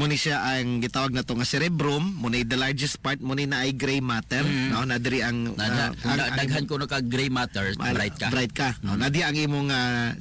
Muna siya ang gitawag na to nga cerebrum, muna the largest part, muna na ay gray matter, no? Nadiri ang daghan ko na ka gray matter, bright ka. Bright ka. No? Nadi ang imong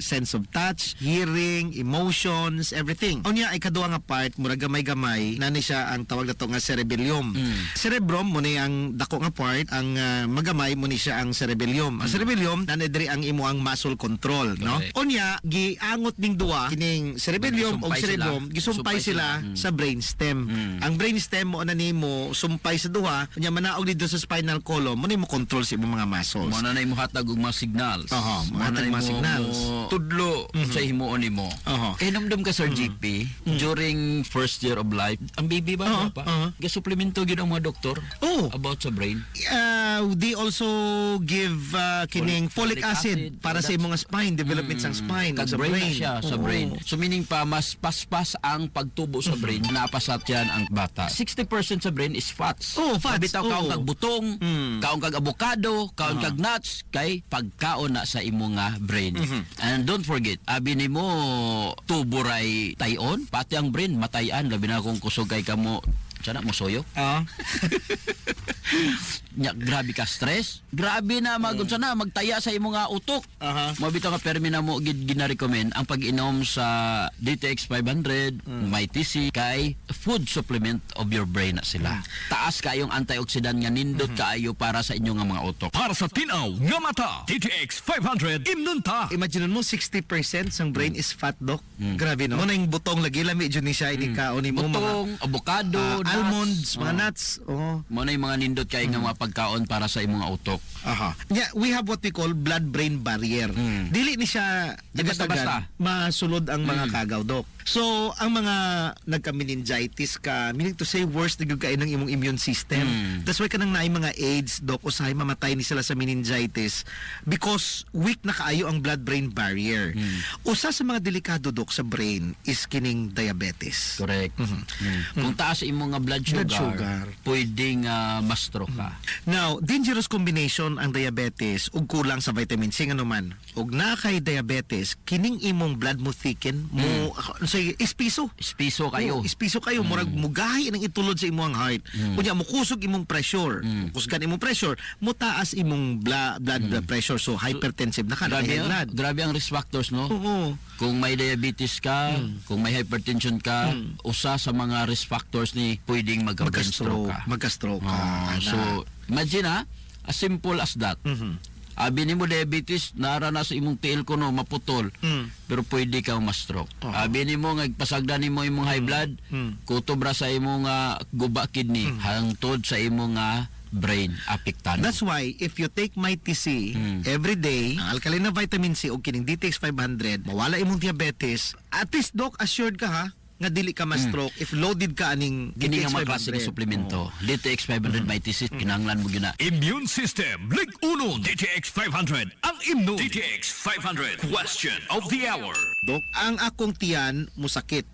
sense of touch, hearing, emotions, everything. Unya ay kaduha nga part, mura gamay-gamay, nani siya ang tawag na to nga cerebellum. Cerebrum muna ang dako nga part, ang magamay muna siya ang cerebellum. Ang cerebellum nanidiri ang imuang muscle control, no? Unya giangot ning duwa kining cerebellum o cerebrum, gisumpay sila sa brainstem. Ang brainstem mo na nimo sumpay sa duha, unya manaog dito sa spinal column, mo nimo control sa imong mga muscles. Mo na nimo hatag og mga signals. Hatag mga signals. Tudlo sa himuon nimo. Hinumdum ka Sir GP during first year of life, ang baby ba pa? Gasuplemento gyud ang mga doktor about sa brain. They also give kining folic acid para sa imong spine, development sang spine, sa brain. Sa brain. So meaning pa mas paspas ang pagtubo sa brain, napasat yan ang bata. 60% sa brain is fats. Fats. Bitaw kaon kag butong, kaon kag avocado, kaon kag nuts, kay pagkaon na sa imong nga brain. And don't forget, abi nimo tuburay tayon, pati ang brain matayan, labi na kung kusog kay kamo sana mo soyo. Nya grabe ka stress. Grabe na magunsa na magtaya sa imong nga utok. Mabitaw ka permi na mo gina-recommend ang pag-inom sa DTX 500, MyTC kay food supplement of your brain na sila. Taas kayong antioxidant nga nindot kaayo para sa inyong nga mga utok. Para sa tinaw nga mata, DTX 500 imnunta. Imagine mo 60% sang brain is fat, Doc. Grabe no. Mo na yung butong lagi lami jud ni siya inikaon nimo mga butong, avocado, almonds, mga nuts. Mo na yung mga nindot kay nga mga pagkaon para sa imong utok. Yeah, we have what we call blood-brain barrier. Dili ni siya basta masulod ang mga kagaw, Doc. So, ang mga nagka-meningitis ka, meaning to say worse na gyud kay ng imong immune system. That's why kanang naay mga AIDS, Doc, usahay mamatay ni sila sa meningitis because weak na kaayo ang blood-brain barrier. Usa sa mga delikado, Doc, sa brain is kining diabetes. Correct. Kung taas imong nga blood sugar, pwedeng ma-stroke ka. Now, dangerous combination ang diabetes ug kulang sa vitamin C ngano man. Ug na kay diabetes, kining imong blood mo thicken, mo say ispiso kayo. Ispiso kayo murag mugahi nang itulod sa imong heart. Kunya mo kusog imong pressure. Kusgan imong pressure, mo taas imong blood pressure, so hypertensive na ka, blood. Grabe ang risk factors, no? Kung may diabetes ka, kung may hypertension ka, usa sa mga risk factors ni pwedeng magka-stroke ka. Magka-stroke ka. So, imagine as simple as that. Abi nimo diabetes, nara na sa imong tiil ko no, maputol. Pero pwede kang ma-stroke. Abi nimo pasagdan nimo imong high blood, kutob ra sa imong guba kidney, hangtod sa imong brain apektan. That's why if you take MyTC every day, ang alkaline na vitamin C o kining DTX 500, mawala imong diabetes. At least, Doc, assured ka nga dili ka ma-stroke if loaded ka aning kini nga mga DTX 500 suplemento. DTX 500 MyTC kinahanglan mo gyud na. Immune System Lig 1 DTX 500 ang imno. DTX 500 Question of the Hour. Doc, ang akong tiyan musakit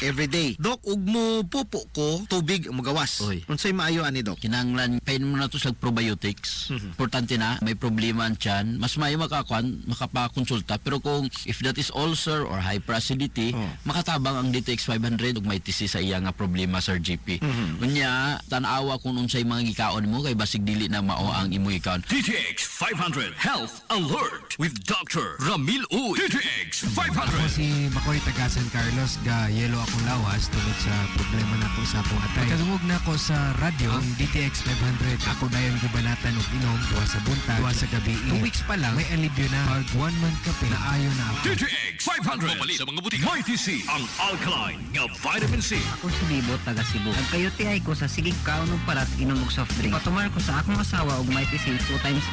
every day. Doc, ug mo pupo ko tubig magawas. Unsay maayo ani, Doc? Kinahanglan pain mo na to sa probiotics. Importante na may problema ang tiyan, mas maayo makapakonsulta, pero kung if that is ulcer or hyperacidity, makatabang ang DTX 500 ug MyTC sa iya nga problema, Sir GP. Unya tan-awa kung unsay mga gikaon mo kay basig dili na mao ang imo gikaon. DTX 500 Health Alert with Dr. Ramil Uy. DTX 500. Ako si Makoy taga San Carlos, ga yelo akong lawas tungod sa problema na ko sa akong atay. Pagkadungog na ko sa radyo ang DTX 500, ako dayon gubanatan og inom tuwa sa buntag, tuwa sa gabi. 2 weeks pa lang may alibyo na. Hard 1 month kape na ayo na ako. DTX 500 sa mga butika. MyTC ang alkaline nga vitamin C. Ako si Libot, taga Cebu. Ang kayote ay ko sa sigig kaon og parat inom og soft drink. Patumar ko sa akong asawa og MyTC 2 times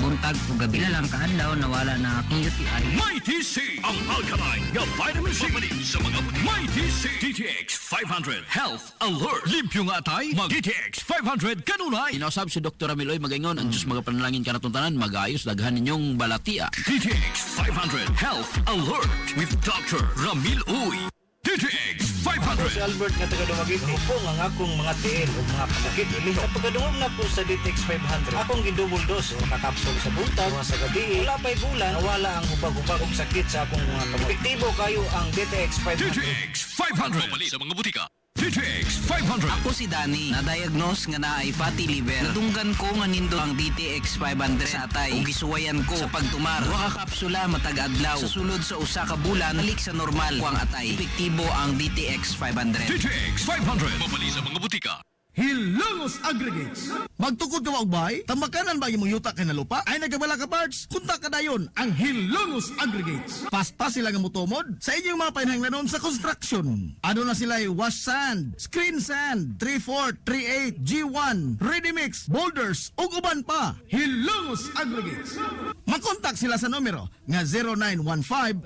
buntag ug gabi. Ila lang kaadlaw nawala na akong UTI. MyTC ang alkaline nga vitamin C sa mga butika. MyTC DTX 500 Health Alert. Limpyo nga atay, mag DTX 500 kanunay. Inausab si Dr. Ramiloy magaingon ang Diyos mga panalangin kanatuntanan mag-ayos daghan ninyong balatia. DTX 500 Health Alert with Dr. Ramil Uy. DTX 500. Si Albert nga taga Dumaguete. Po nga akong mga tiil o mga pasakit ili. Sa pagkadungog na po sa DTX 500, akong gidouble dose o kakapsul sa buntag, mga sa gabi. Wala pa'y bulan, nawala ang ubag-ubag og sakit sa akong mga kamot. Epektibo kayo ang DTX 500. DTX 500 sa mga butika. DTX 500. Ako si Danny, na-diagnose nga na ay fatty liver. Nadunggan ko nga nindo ang DTX 500 sa atay. Ug gisuwayan ko sa pagtumar. Duha ka kapsula matag adlaw. Sa sulod sa usa ka bulan, balik sa normal ko ang atay. Epektibo ang DTX 500. DTX 500. Mabali sa mga butika. Hilongos Aggregates. Magtukod ka ba og bahay? Tamakanan ba imong yuta kay na lupa? Ay nagabala ka parts? Kunta ka dayon ang Hilongos Aggregates. Paspas sila nga motomod sa inyong mga panahinglanon sa construction. Ano na sila wash sand, screen sand, 3-4, 3-8, G1, ready mix, boulders ug uban pa. Hilongos Aggregates. Makontak sila sa numero nga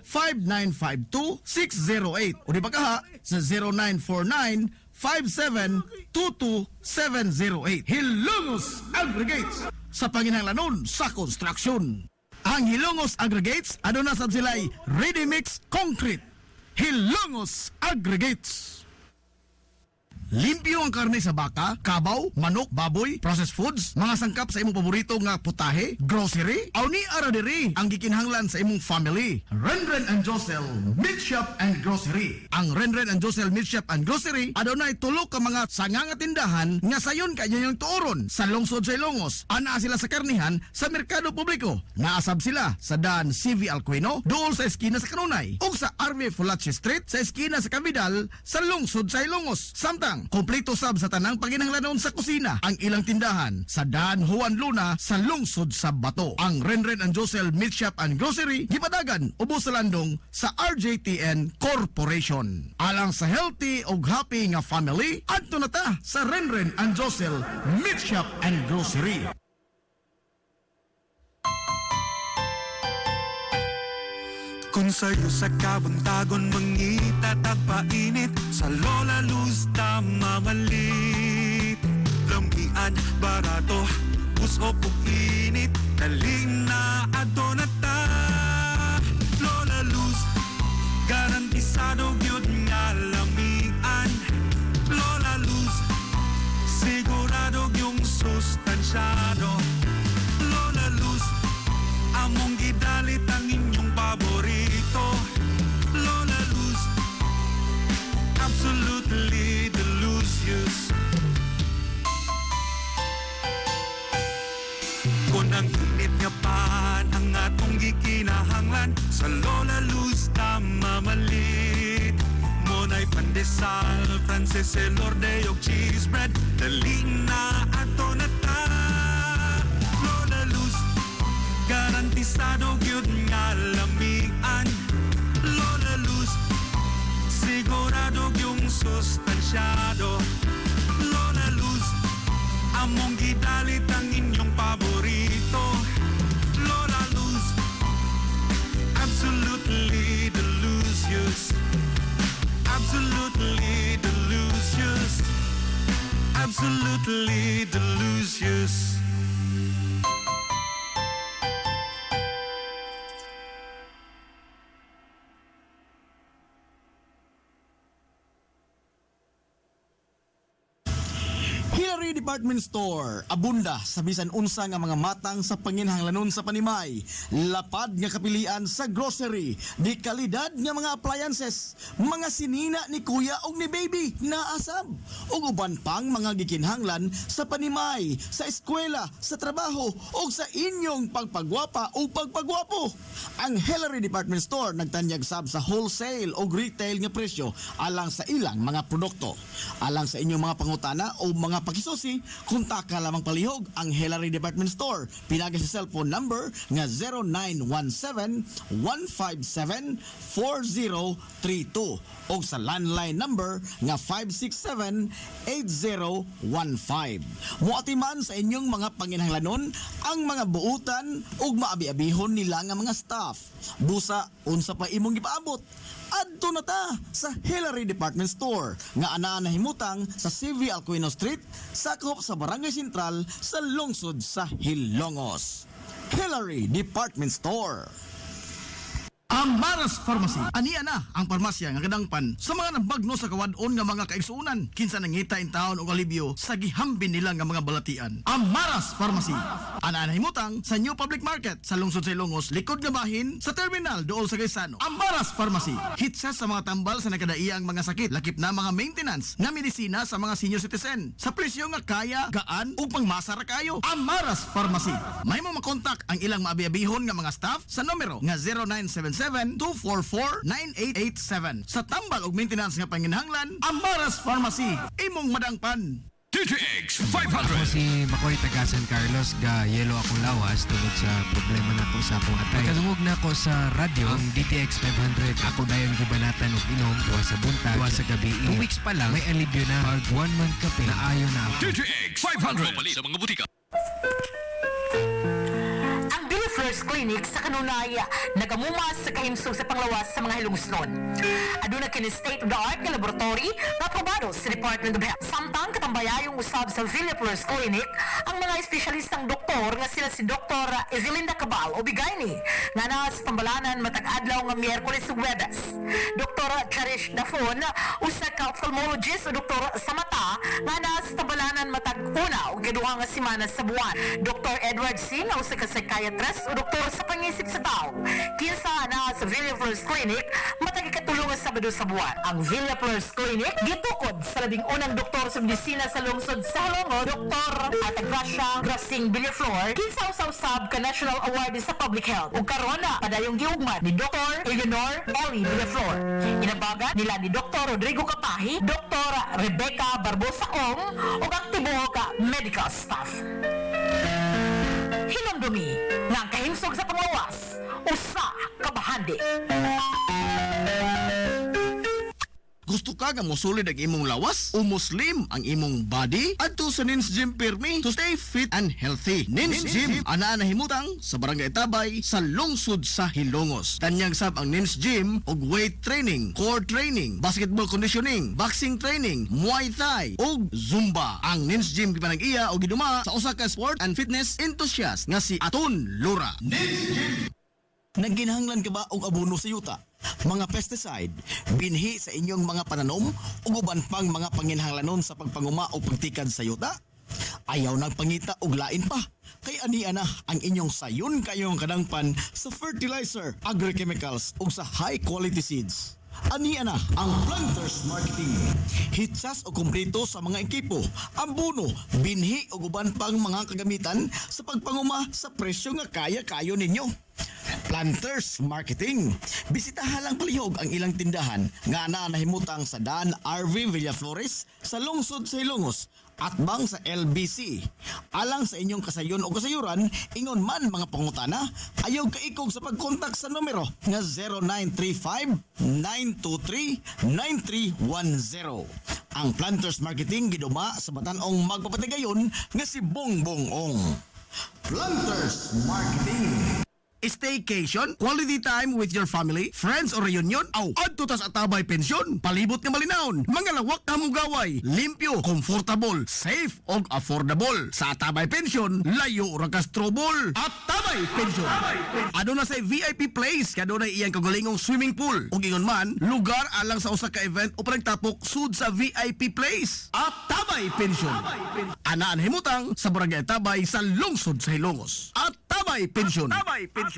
0915-5952-608 o di ba kaha sa 0949-5722708. Hilongos Aggregates sa panginahanglanon sa construction. Ang Hilongos Aggregates ano na sab sila'y ready mix concrete. Hilongos Aggregates. Limpyo ang karne sa baka, kabaw, manok, baboy, processed foods, mga sangkap sa imong paborito nga putahe, grocery, aw ni ara diri ang gikinahanglan sa imong family. Renren and Josel Meat Shop and Grocery. Ang Renren and Josel Meat Shop and Grocery adunay tulo ka mga sanga nga tindahan nga sayon kanyang tuoron sa lungsod sa Ilongos. Ana sila sa karnihan sa merkado publiko. Naasab sila sa Dan CV Alcuino, dool sa eskina sa Kanunay, ug sa RV Fulache Street sa eskina sa Cabidal sa lungsod sa Ilongos. Samtang kompleto sab sa tanang panginahanglanon sa kusina ang ilang tindahan sa Dan Juan Luna sa lungsod sa Bato. Ang Renren and Josel Meat Shop and Grocery gipadagan ubos sa landong sa RJTN Corporation. Alang sa healthy ug happy nga family, adto na ta sa Renren and Josel Meat Shop and Grocery. Kung sa'yo sa kabuntagon mangita tagpainit sa Lola Luz mamalit lamian barato usop ug init daling na adonata Lola Luz garantisado gyud nga lamian Lola Luz sigurado yung sustansyado Lola Luz among gidalit ang inyong paborito Lola Luz absolutely delicious kung ang init nga pan ang atong gikinahanglan sa Lola Luz na mamalit monay pandesal Frances Elorde og cheese bread dali na ato na ta Lola Luz garantisado gyud nga lamian Lola Luz sigurado yung sustansyado Lola Luz among gidalit ang inyong paborito Lola Luz absolutely delicious absolutely delicious absolutely delicious. Hillary Department Store, abunda sa bisan unsa nga mga matang sa panginahanglanon sa panimay, lapad nga kapilian sa grocery, di kalidad nga mga appliances, mga sinina ni kuya ug ni baby na asab, ug uban pang mga gikinahanglan sa panimay, sa eskwela, sa trabaho ug sa inyong pagpagwapa o pagpagwapo. Ang Hillary Department Store nagtanyag sab sa wholesale o retail nga presyo alang sa ilang mga produkto. Alang sa inyong mga pangutana o mga pakisusi, kontak ka lamang palihog ang Hillary Department Store. Pinagi sa cellphone number nga 0917-157-4032 o sa landline number nga 567-8015. Muatiman sa inyong mga panginahanglanon ang mga buutan ug maabi-abihon nila nga mga staff. Busa, unsa pa imong gipaabot? Adto na ta sa Hillary Department Store nga anaa nahimutang sa CV Alcuino Street, sakop sa Barangay Sentral sa lungsod sa Hilongos. Hillary Department Store. Amaras Pharmacy. Aniya na ang parmasya nga kadangpan sa mga nabagno sa kawadon nga mga kaigsuunan. Kinsa nangita in taon og alibyo sa gihambin nila nga mga balatian. Amaras Pharmacy. Ana himutang sa New Public Market sa lungsod sa Ilongos, likod nga bahin sa terminal dool sa Gaisano. Amaras Pharmacy. Hitsa sa mga tambal sa nakadaiyang mga sakit, lakip na mga maintenance nga medisina sa mga senior citizen. Sa presyo nga kaya, gaan ug pangmasara kayo. Amaras Pharmacy. May mo makontak ang ilang maabi-abihon nga mga staff sa numero nga 0977-244-9887. Sa tambal og maintenance nga panginhanglan, Amaras Pharmacy. Imong madangpan. DTX Ako 500. si Makoy taga San Carlos ga yelo akong lawas tungod sa problema nako sa akong atay. Kadungog na ako sa radyo ang DTX 500. Ako dayon gubanatan og inom tuwa sa buntag, tuwa sa gabi. 2 weeks pa lang may alibyo na. Pag 1 month kape na ayo na ako. DTX 500. Mapali sa mga butika. First Clinic sa kanunay nagamumas sa kahimsog sa panglawas sa mga hilungsnon. Aduna kini state-of-the-art nga laboratory na aprobado sa Department of Health. Samtang katambayayong usab sa Villa First Clinic ang mga espesyalistang doktor nga sila si Dr. Evelinda Cabal o Bigayni nga na sa tambalanan matag adlaw nga Miyerkules ug Huwebes. Dr. Cherish Dafon usa ka ophthalmologist o doktor sa mata nga na sa tambalanan matag una ug kaduha nga semana sa buwan. Dr. Edward Singh usa ka psychiatrist o doktor sa pangisip sa tao. Kinsa na sa Villa First Clinic matag ikatulong sa Sabado sa buwan. Ang Villa First Clinic gitukod sa labing unang doktor sa medisina sa lungsod sa Halongo, Dr. Atagracia Grasing Villaflor, kinsa usab ka National Award sa Public Health. Ug karon na padayong giugmad ni Dr. Eleanor Ellie Villaflor. Inabagan nila ni Dr. Rodrigo Kapahi, Dr. Rebecca Barbosa Ong ug aktibo ka medical staff. Hinumdumi nga ang kahimsog sa panglawas, usa ka bahandi. Gusto ka nga mosulid ang imong lawas o muslim ang imong body? Adto sa Nins Gym Pirmi to stay fit and healthy. Nins Gym ana na himutang sa Barangay Tabay sa lungsod sa Hilongos. Tanyag sab ang Nins Gym og weight training, core training, basketball conditioning, boxing training, Muay Thai ug Zumba. Ang Nins Gym gipanag-iya og giduma sa usa ka sport and fitness enthusiast nga si Aton Lura. Nins Gym. Nagginahanglan ka ba og abono sa yuta? Mga pesticide, binhi sa inyong mga pananom ug uban pang mga panginhanglanon sa pagpanguma o pagtikad sa yuta? Ayaw nagpangita og lain pa. Kay ania na ang inyong sayon kayong kadangpan sa fertilizer, agrochemicals ug sa high quality seeds. Ania na ang Planters Marketing. Hitsas o kumpleto sa mga ekipo, abono, binhi ug uban pang mga kagamitan sa pagpanguma sa presyo nga kaya-kayo ninyo. Planters Marketing. Bisitahan lang palihog ang ilang tindahan nga nahimutang sa Dan RV Villaflores sa lungsod sa Ilongos at bang sa LBC. Alang sa inyong kasayon o kasayuran, ingon man mga pangutana, ayaw kaikog sa pagkontak sa numero nga 0935-923-9310. Ang Planters Marketing giduma sa Batan-ong magpapatigayon nga si Bongbong Ong. Planters Marketing. Staycation, quality time with your family, friends or reunion, adto ta sa Atabay Pensyon, palibot nga malinawon, mga lawak na mugaway, limpyo, comfortable, safe og affordable. Sa Atabay Pensyon, layo ra ka trouble. Atabay Pensyon. Ano na sa VIP place, kado na iyang kagulingong swimming pool. Ug ingon man, lugar alang sa usa ka event o panagtapok sud sa VIP place. Atabay Pensyon. Anaan himutang sa Barangay Atabay sa lungsod sa Hilongos. Atabay Pensyon.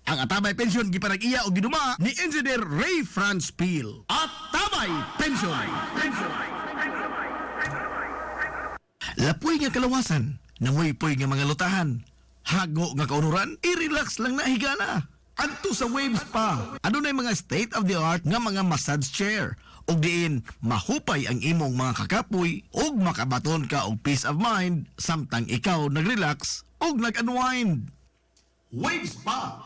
Ang Atabay Pensyon gipanag-iya o giduma ni Engineer Ray Franz Peel. Atabay Pensyon. Lapoy nga kalawasan, namoy-poy nga mga lutahan, hago nga kaunuran, i-relax lang na higana. Adto sa Waves pa, adunay mga state-of-the-art nga mga massage chair, ug diin mahupay ang imong mga kakapoy ug makabaton ka og peace of mind samtang ikaw nag-relax ug nag-unwind. Waves pa!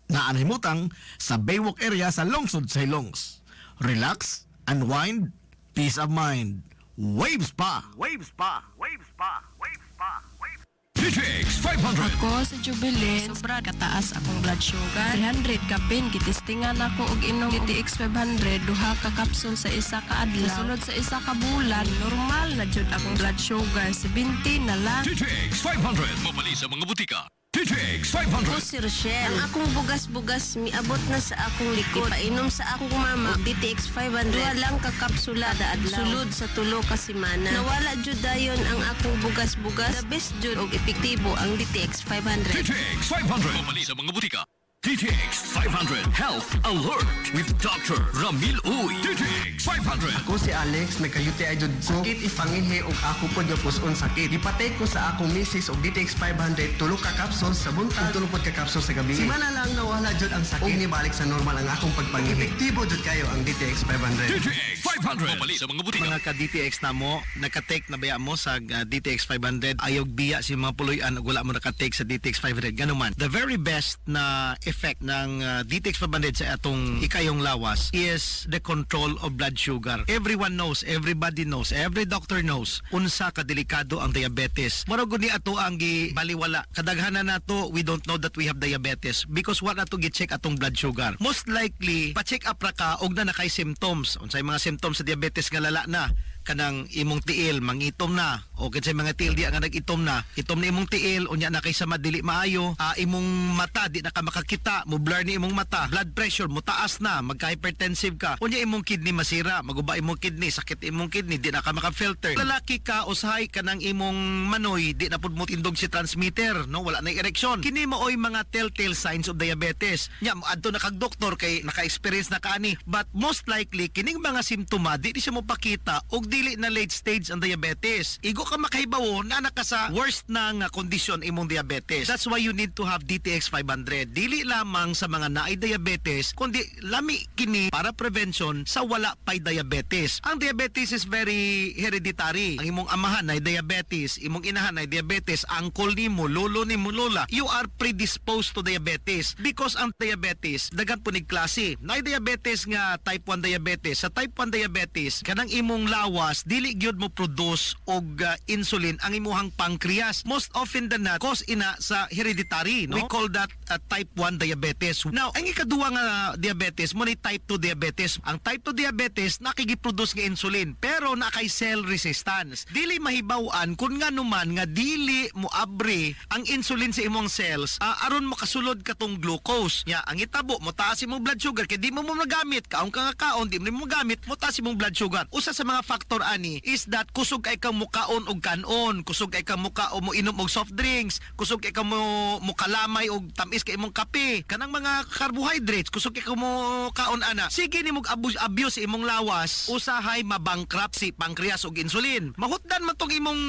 Naanhimutang sa Baywalk area sa lungsod sa Hilongos. Relax, unwind, peace of mind. Waves pa! Waves pa! Waves pa! Waves pa! Waves pa! DTX 500. Ako sa Jubilee, sobra kataas akong blood sugar. 300 kapin, gitistingan ako og inom DTX 500, duha ka kapsul sa isa ka adlaw. Sunod sa isa ka bulan, normal na jud akong blood sugar, 70 na lang. DTX 500. Mapali sa mga butika. DTX Ako 500. si Rochelle. Ang akong bugas-bugas miabot na sa akong likod. Painom sa akong mama og DTX 500. Duha lang ka kapsula adlaw. Sulod sa tulo ka semana. Nawala jud dayon ang akong bugas-bugas. The best jud og epektibo ang DTX 500. DTX 500. Pamali sa mga butika. DTX 500 Health Alert with Dr. Ramil Uy. DTX 500. Ako si Alex, may ka-UTI jud ko. Sakit ipanginhi og ako pod nga puson sakit. Ipatay ko sa akong misis og DTX 500 tulo ka capsules sa buntag, tulo pod ka capsules sa gabi. Simana lang nawala jud ang sakit. Og nibalik sa normal ang akong pagpanginhi. Epektibo jud kayo ang DTX 500. DTX 500. Pamali sa mga butika. Mga ka-DTX na mo, nakatake na baya mo sa DTX 500, ayog biya si mga puloy-an ug wala mo nakatake sa DTX 500. Ganuman. The very best na effect ng DTX 500 sa atong ikayong lawas is the control of blood sugar. Everyone knows, everybody knows, every doctor knows unsa ka delikado ang diabetes. Murag guni ato ang gibaliwala. Kadaghanan nato we don't know that we have diabetes because wala nato gi-check atong blood sugar. Most likely pa-check up ra ka og na nakay symptoms. Unsay mga symptoms sa diabetes nga lala na kanang imong tiil mangitom na o kinsay mga tiil di nga nagitom na itom na imong tiil unya na kay sa madili maayo imong mata di na ka makakita mo blur ni imong mata blood pressure mo taas na magka-hypertensive ka unya imong kidney masira maguba imong kidney sakit imong kidney di na ka maka-filter lalaki ka usahay kanang imong manoy di na pud mo tindog si transmitter no wala na ereksyon kini maoy mga telltale signs of diabetes nya adto na kag doktor kay naka-experience na kaani but most likely kining mga simptoma di siya mo pakita og dili na late stage ang diabetes. Igo ka makahibawo na naka sa worst na nga kondisyon imong diabetes. That's why you need to have DTX 500. Dili lamang sa mga naay diabetes, kundi lami kini para prevention sa wala pay diabetes. Ang diabetes is very hereditary. Ang imong amahan ay diabetes, imong inahan ay diabetes, uncle nimo, lolo nimo, lola, you are predisposed to diabetes because ang diabetes dagan punig klase. Naay diabetes nga type 1 diabetes. Sa type 1 diabetes, kanang imong lawas dili gyud mo produce og insulin ang imuhang pancreas. Most often than not, cause ina sa hereditary, no? We call that type 1 diabetes. Now, ang ikaduha nga diabetes mo ni type 2 diabetes. Ang type 2 diabetes nakigiproduce nga insulin pero nakay cell resistance. Dili mahibaw-an kun nga numan nga dili mo abre ang insulin sa imong cells aron makasulod katong glucose. Nya, ang itabo mo taas imong blood sugar kay di mo magamit kaon ka nga kaon di mo magamit mo taas imong blood sugar. Usa sa mga factor ani is that kusog kay kang mukaon og kanon, kusog kay kang mukaon mo inom og soft drinks, kusog kay kang mo kalamay og tamis kay imong kape, kanang mga carbohydrates kusog kay kang mo kaon ana. Sige nimo abuse imong lawas, usahay mabankrupt si pancreas og insulin. Mahutdan man tong imong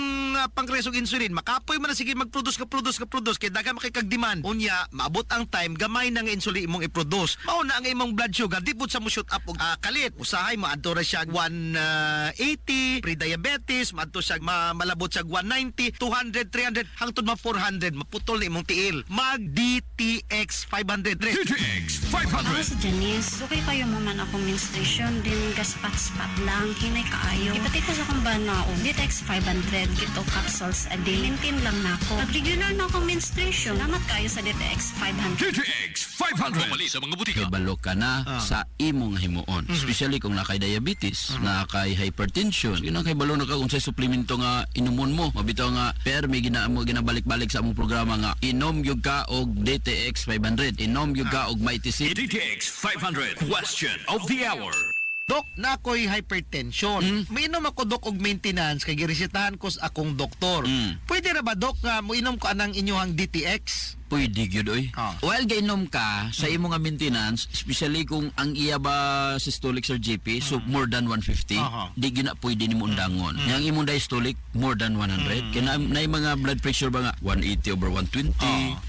pancreas og insulin, makapoy man na sige magproduce kay dagan makikag demand. Unya maabot ang time gamay na nga insulin imong i-produce. Mao na ang imong blood sugar di pud sa mo shoot up og kalit. Usahay maadto ra siya 180 pre-diabetes, maadto siya malabot siya 190, 200, 300 hangtod ma 400 maputol ni imong tiil. Mag DTX 500. DTX Ako 500. si Janice. Okay kayo man akong menstruation din gaspat-spat lang hinay kaayo. Ipati ko sa kong banao. DTX 500 kito capsules a day. Maintain lang na ako. Regular na akong menstruation. Salamat kayo sa DTX 500. DTX 500. Pamali sa mga butika. Ibalo ka na sa imong himuon. Especially kung nakay diabetes, nakay hypertension. Yun ang kay balo na ka kung sa suplemento nga inumon mo. Mabitaw nga per may ginabalik-balik sa among programa nga inom gyud ka og DTX 500. Inom gyud ka og Mighty C. DTX 500. Question of the hour. Dok, nakoy hypertension. Mainom ako dok og maintenance kay giresetahan ko sa akong doktor. Pwede ra ba dok nga moinom ko anang inyohang DTX? Pwede gyud oy. While gainom ka sa imo nga maintenance, especially kung ang iya ba systolic or GP, so more than 150, di gyud na pwede nimo undangon. Yang imong diastolic more than 100. Kaya na mga blood pressure ba nga 180/120,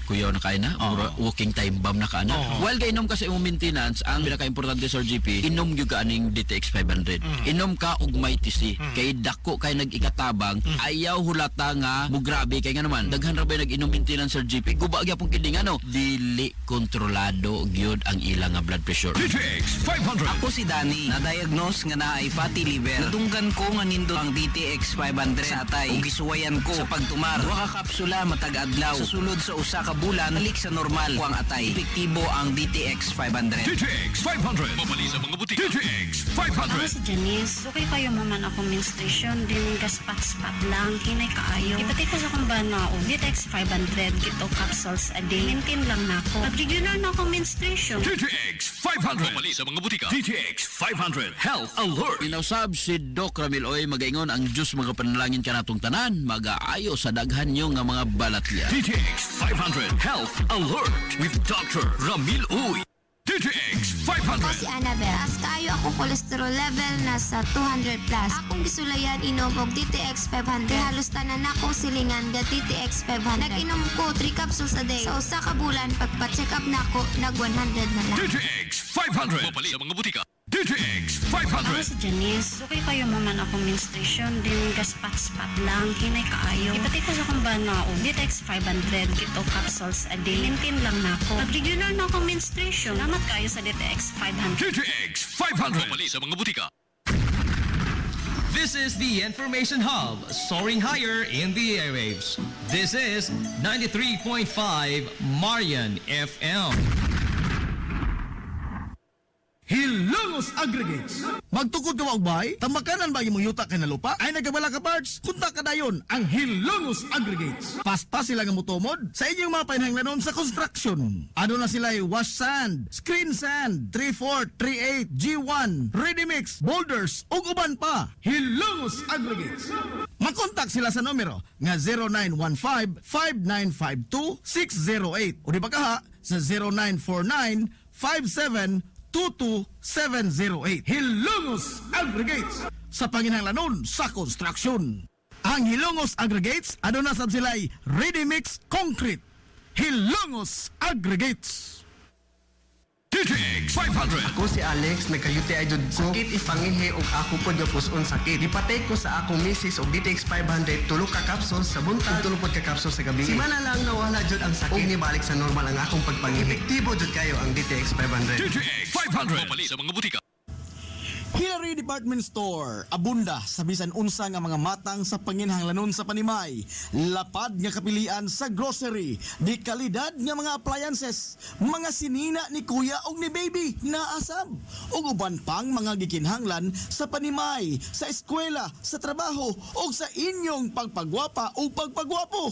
kuyaw na kay na, walking time bomb na ka na. While gainom ka sa imong maintenance, ang pinaka-importante sa GP, inom gyud ka aning DTX 500. Inom ka og Mighty C. Kay dako kay nag-ikatabang, ayaw hulata nga mo grabe kay nga naman daghan ra ba nag-inom maintenance sa GP. Guba gyapon kini ano, dili kontrolado gyud ang ilang nga blood pressure. DTX 500. Ako si Danny, na-diagnose nga naay fatty liver. Nadunggan ko nga nindo ang DTX 500 sa atay ug gisuwayan ko sa pagtumar. Duha ka kapsula matag adlaw. Sa sulod sa usa ka bulan, balik sa normal ko ang atay. Epektibo ang DTX 500. DTX 500. Mabali sa mga butika. DTX Ako 500. si Janice. Okay kayo man akong menstruation din gaspat-spat lang hinay kaayo. Ipati ko sa kong banao. DTX 500 kito capsules capsules a day. Maintain lang na ako. Pag regular na ako menstruation. DTX 500. Mali sa mga butika. DTX 500 Health Alert. Inausab si Doc Ramil Oy magaingon ang Diyos mga panalangin kanatong tanan magaayo sa daghan nyo nga mga balatya. DTX 500 Health Alert with Dr. Ramil Uy. DTX 500. Ako si Annabel. As kaayo ako cholesterol level nasa 200 plus. Akong gisulayan inom og DTX 500. Halos tanan akong silingan ga DTX 500. Nag-inom ko 3 capsules a day. Sa usa ka bulan pagpa-check up nako nag 100 na lang. DTX 500. Mapali sa mga butika. DTX Ako 500. si Janice. Okay kayo man akong menstruation. Din gaspat-spat lang. Hinay kaayo. Ipati ko sa kong banao. DTX 500. Kito capsules a day. Maintain lang na ako. Pag regular na akong menstruation. Salamat kayo sa DTX 500. DTX 500. Mapali sa mga butika. This is the Information Hub, soaring higher in the airwaves. This is 93.5 Marian FM. Hilongos Aggregates. Magtukod ka magbay, tamakanan ba imong yuta kay nalupa? Ay nagabala ka parts, kunta ka dayon ang Hilongos Aggregates. Pasta sila nga motomod sa inyong mga panahanglanon sa construction. Ano na sila wash sand, screen sand, 3-4, 3-8, G1, ready mix, boulders, ug uban pa. Hilongos Aggregates. Makontak sila sa numero nga 0915-5952-608 o di ba kaha sa 0949-5722-708. Hilongos Aggregates sa panginahanglanon sa construction. Ang Hilongos Aggregates, ano na sab sila'y ready mix concrete. Hilongos Aggregates. DTX 500. Ako si Alex, nagka-UTI jud ko. Sakit ipangihi og ako pod nga puson sakit. Ipatay ko sa akong misis og DTX 500 tulo ka capsules sa buntag, tulo pod ka capsules sa gabi. Simana lang nawala jud ang sakit. Ug nibalik sa normal ang akong pagpangihi. Epektibo jud kayo ang DTX 500. DTX 500. Mapali sa mga butika. Hillary Department Store, abunda sa bisan unsa nga mga matang sa panginhanglanon sa panimay. Lapad nga kapilian sa grocery, di kalidad nga mga appliances, mga sinina ni kuya og ni baby naasab. Ug uban pang mga gikinhanglan sa panimay, sa eskwela, sa trabaho ug sa inyong pagpagwapa o pagpagwapo.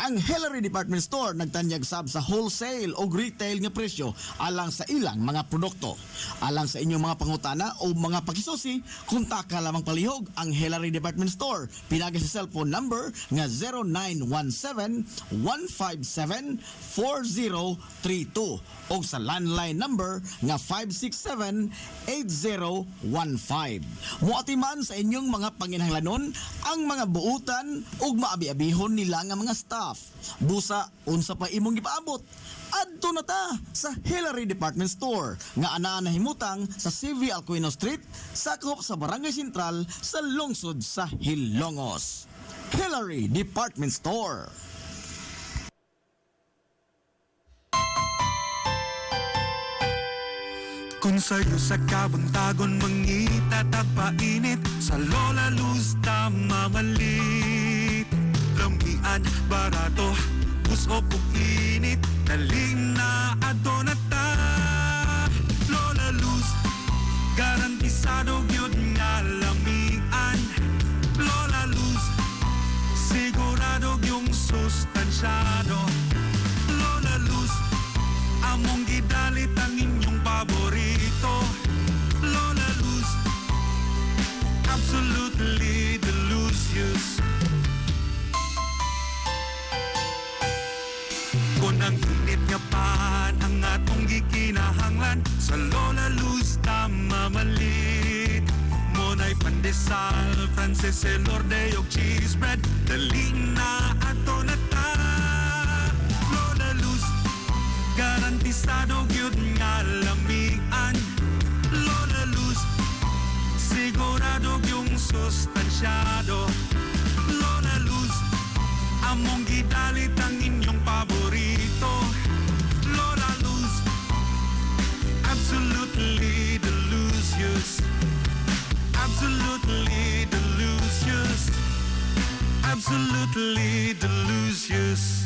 Ang Hillary Department Store nagtanyag sab sa wholesale o retail nga presyo alang sa ilang mga produkto. Alang sa inyong mga pangutana o mga pakisusi, kontak ka lamang palihog ang Hillary Department Store. Pinagi sa cellphone number nga 0917-157-4032 o sa landline number nga 567-8015. Muatiman sa inyong mga panginhanglanon ang mga buutan o maabi-abihon nila nga mga staff. Busa, unsa pa imong gipaabot? Adto na ta sa Hillary Department Store nga anaa na himutang sa CV Alcuino Street, sakop sa Barangay Sentral sa lungsod sa Hilongos. Hillary Department Store. Kung sa'yo sa kabuntagon mangita tagpainit sa Lola Luz mamalit lamian barato puso ko init daling na adonata Lola Luz garantisado gyud nga lamian Lola Luz sigurado yung sustansyado Lola Luz among gidalit ang inyong paborito Lola Luz absolutely delicious kung ang init nga pan ang atong gikinahanglan sa Lola Luz na mamalit monay pandesal Frances Elorde og cheese bread dali na ato na ta Lola Luz garantisado gyud nga lamian Lola Luz sigurado yung sustansyado Lola Luz among gidalit ang inyong paborito Lola Luz absolutely delicious absolutely delicious absolutely delicious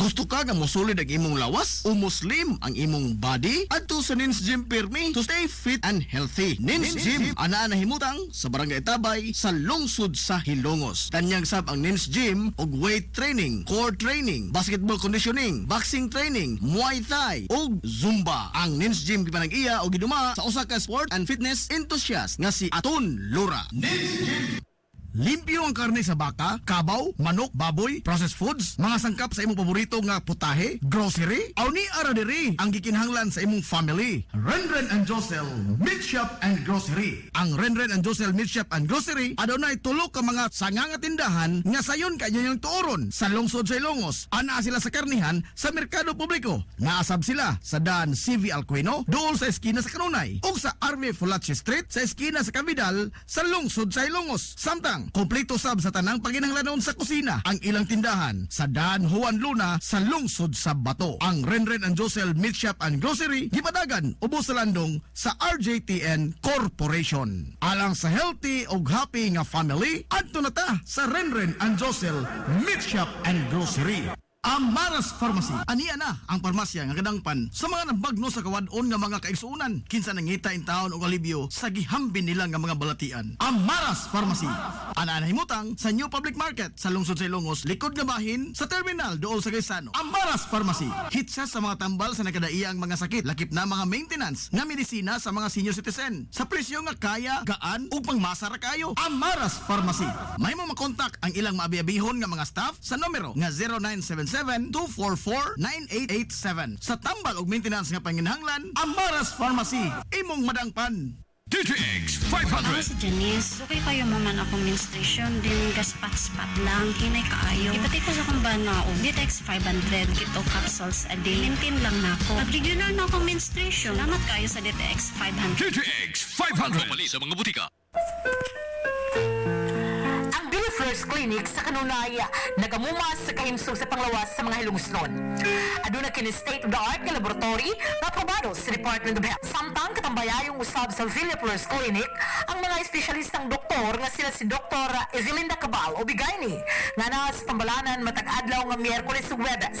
Gusto ka nga mosulid ang imong lawas o muslim ang imong body? Adto sa Nins Gym Pirmi to stay fit and healthy. Nins Gym ana nahimutang sa Barangay Tabay sa lungsod sa Hilongos. Tanyag sab ang Nins Gym og weight training, core training, basketball conditioning, boxing training, Muay Thai ug Zumba. Ang Nins Gym gipanag-iya og giduma sa usa ka sport and fitness enthusiast nga si Aton Lura. Nins Gym. Limpyo ang karne sa baka, kabaw, manok, baboy, processed foods, mga sangkap sa imong paborito nga putahe, grocery, aw ni ara diri ang gikinahanglan sa imong family. Renren and Josel Meat Shop and Grocery. Ang Renren and Josel Meat Shop and Grocery adunay tulo ka mga sanga nga tindahan nga sayon kayo yung tuoron sa lungsod sa Ilongos. Ana sila sa karnihan sa merkado publiko. Naasab sila sa Dan CV Alcuino, dool sa eskina sa Kanunay, ug sa RV Fulache Street sa eskina sa Cabidal sa lungsod sa Ilongos. Samtang kompleto sab sa tanang paginahanglanon sa kusina ang ilang tindahan sa Dan Juan Luna sa lungsod sa Bato. Ang Renren and Josel Meat Shop and Grocery gipadagan ubos sa landong sa RJTN Corporation. Alang sa healthy ug happy nga family, adto na ta sa Renren and Josel Meat Shop and Grocery. Amaras Pharmacy. Aniya na ang parmasya nga kadangpan sa mga nabagno sa kawadon nga mga kaigsuunan. Kinsa nangita in taon og alibyo sa gihambin nila nga mga balatian. Amaras Pharmacy. Ana nahimutang sa New Public Market sa lungsod sa Ilongos, likod nga bahin sa terminal dool sa Gaisano. Amaras Pharmacy. Hitsa sa mga tambal sa nakadaiyang mga sakit, lakip na mga maintenance nga medisina sa mga senior citizen. Sa presyo nga kaya, gaan ug pangmasara kayo. Amaras Pharmacy. May mo makontak ang ilang maabi-abihon nga mga staff sa numero nga 0977-244-9887. Sa tambal og maintenance nga panginahanglan, Amaras Pharmacy. Imong madangpan. DTX Ako 500. si Janice. Okay kayo maman akong menstruation, din gaspat-spat lang, hinay kaayo. Ipati ko sa kumbana o DTX 500, kito capsules a day. Maintain lang na ako. Pag regular na akong menstruation, salamat kayo sa DTX 500. DTX 500. Pumali sa mga butika. First Clinic sa Kanunaya nagamumas sa kahimsog sa panglawas sa mga hilungsnon. Aduna kini state-of-the-art nga laboratory na aprobado sa Department of Health. Samtang katambayayong usab sa Villa First Clinic ang mga espesyalistang doktor nga sila si Dr. Evelinda Cabal o Bigayni nga na sa tambalanan matag adlaw nga Miyerkules ug Huwebes.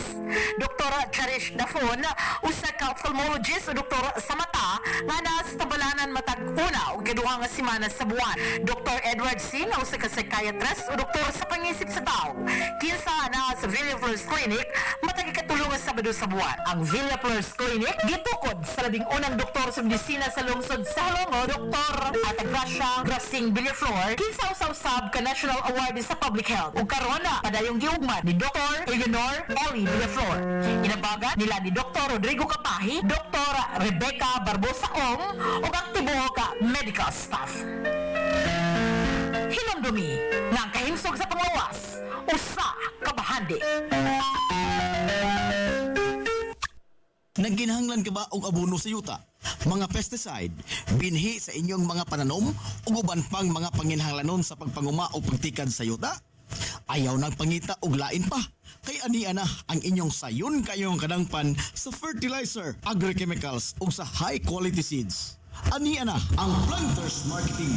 Dr. Cherish Dafon usa ka ophthalmologist o doktor sa mata nga na sa tambalanan matag una ug kaduha nga semana sa buwan. Dr. Edward Singh usa ka psychiatrist o doktor sa pangisip sa tao. Kinsa na sa Villa First Clinic matag ikatulong nga Sabado sa buwan. Ang Villa First Clinic gitukod sa labing unang doktor sa medisina sa lungsod sa Halongo, Dr. Atagracia Grasing Villaflor, kinsa usab ka National Award sa Public Health. Ug karon na padayong giugma ni Dr. Eleanor Ellie Villaflor. Inabaga nila ni Dr. Rodrigo Kapahi, Dr. Rebecca Barbosa Ong ug ang tibuok ka medical staff. Hinamdumi nga ang kahimsog sa panglawas, usa ka bahandi. Nagginahanglan ka ba og abono sa yuta? Mga pesticide, binhi sa inyong mga pananom ug uban pang mga panginahanglanon sa pagpanguma o pagtikad sa yuta? Ayaw nang pangita og lain pa. Kay aniya na ang inyong sayon kayong kadangpan sa fertilizer, agrochemicals ug sa high quality seeds. Aniya na ang Planters Marketing.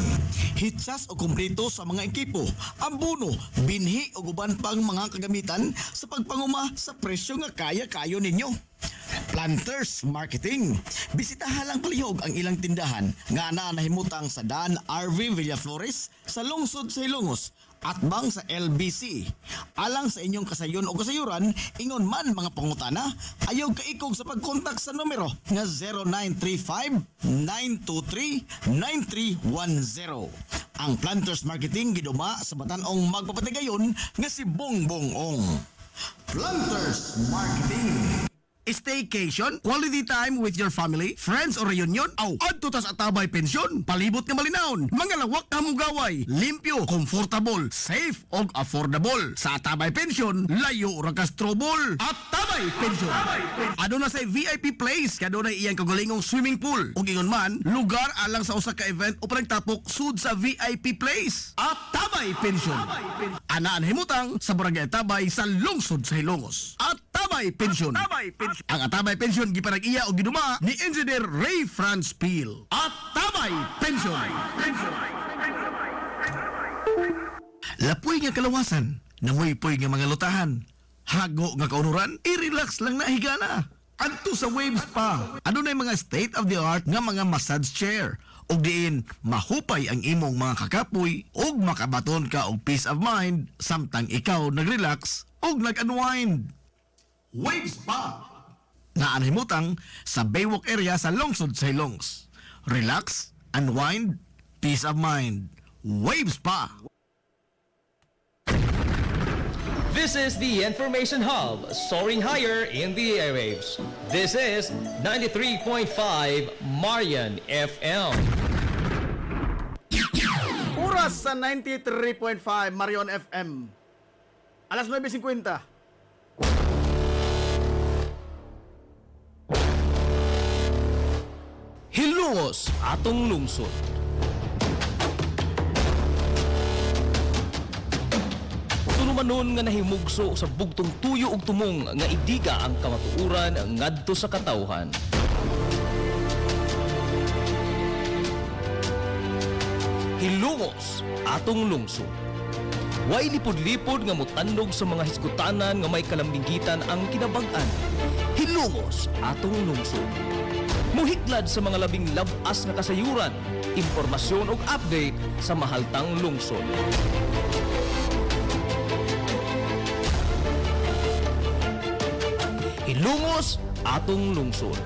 Hitsas o kumpleto sa mga ekipo, abono, binhi o uban pang mga kagamitan sa pagpanguma sa presyo nga kaya-kayo ninyo. Planters Marketing. Bisitahan lang palihog ang ilang tindahan nga nahimutang sa Dan RV Villaflores sa lungsod sa Ilongos at bang sa LBC. Alang sa inyong kasayon o kasayuran, ingon man mga pangutana, ayaw kaikog sa pagkontak sa numero nga 0935-923-9310. Ang Planters Marketing giduma sa batanong magpapatigayon nga si Bongbong Ong. Planters Marketing. Staycation, quality time with your family, friends or reunion, adto ta sa Atabay Pensyon, palibot nga malinawon, mga lawak na mugaway, limpyo, comfortable, safe og affordable. Sa Atabay Pensyon, layo ra ka trouble. Atabay Pensyon. Aduna say VIP place, kaduna iyang kagalingong swimming pool. Ug ingon man, lugar alang sa usa ka event o panagtapok sud sa VIP place. Atabay Pensyon. Anaan himutang sa Barangay Atabay sa lungsod sa Hilongos. Atabay Pensyon. Ang Atabay Pensyon gipanag-iya o giduma ni Engineer Ray Franz Peel. Atabay Pensyon. Lapoy nga kalawasan, nangoy-poy nga mga lutahan. Hago nga kaunuran, i-relax lang na higana. Adto sa Wave Spa, adunay mga state-of-the-art nga mga massage chair. Og diin, mahupay ang imong mga kakapoy og makabaton ka og peace of mind samtang ikaw nag-relax og nag-unwind. Wave Spa! Naanhimutang sa Baywalk area sa Lungsod sa Hilongs. Relax, unwind, peace of mind. Wave Spa! This is the Information Hub, soaring higher in the airwaves. This is 93.5 Marian FM. Oras sa 93.5 Marion FM. Alas 9:50. Hilongos atong lungsod. Manon nga nahimugso sa bugtong tuyo ug tumong nga idiga ang kamatuuran ngadto sa katawhan. Hilongos atong lungsod. Way lipod-lipod nga mutandog sa mga hiskutanan nga may kalambigitan ang kinabag-an. Hilongos atong lungsod. Muhiklad sa mga labing labas nga kasayuran, impormasyon ug update sa mahaltang lungsod. Hilongos atong lungsod.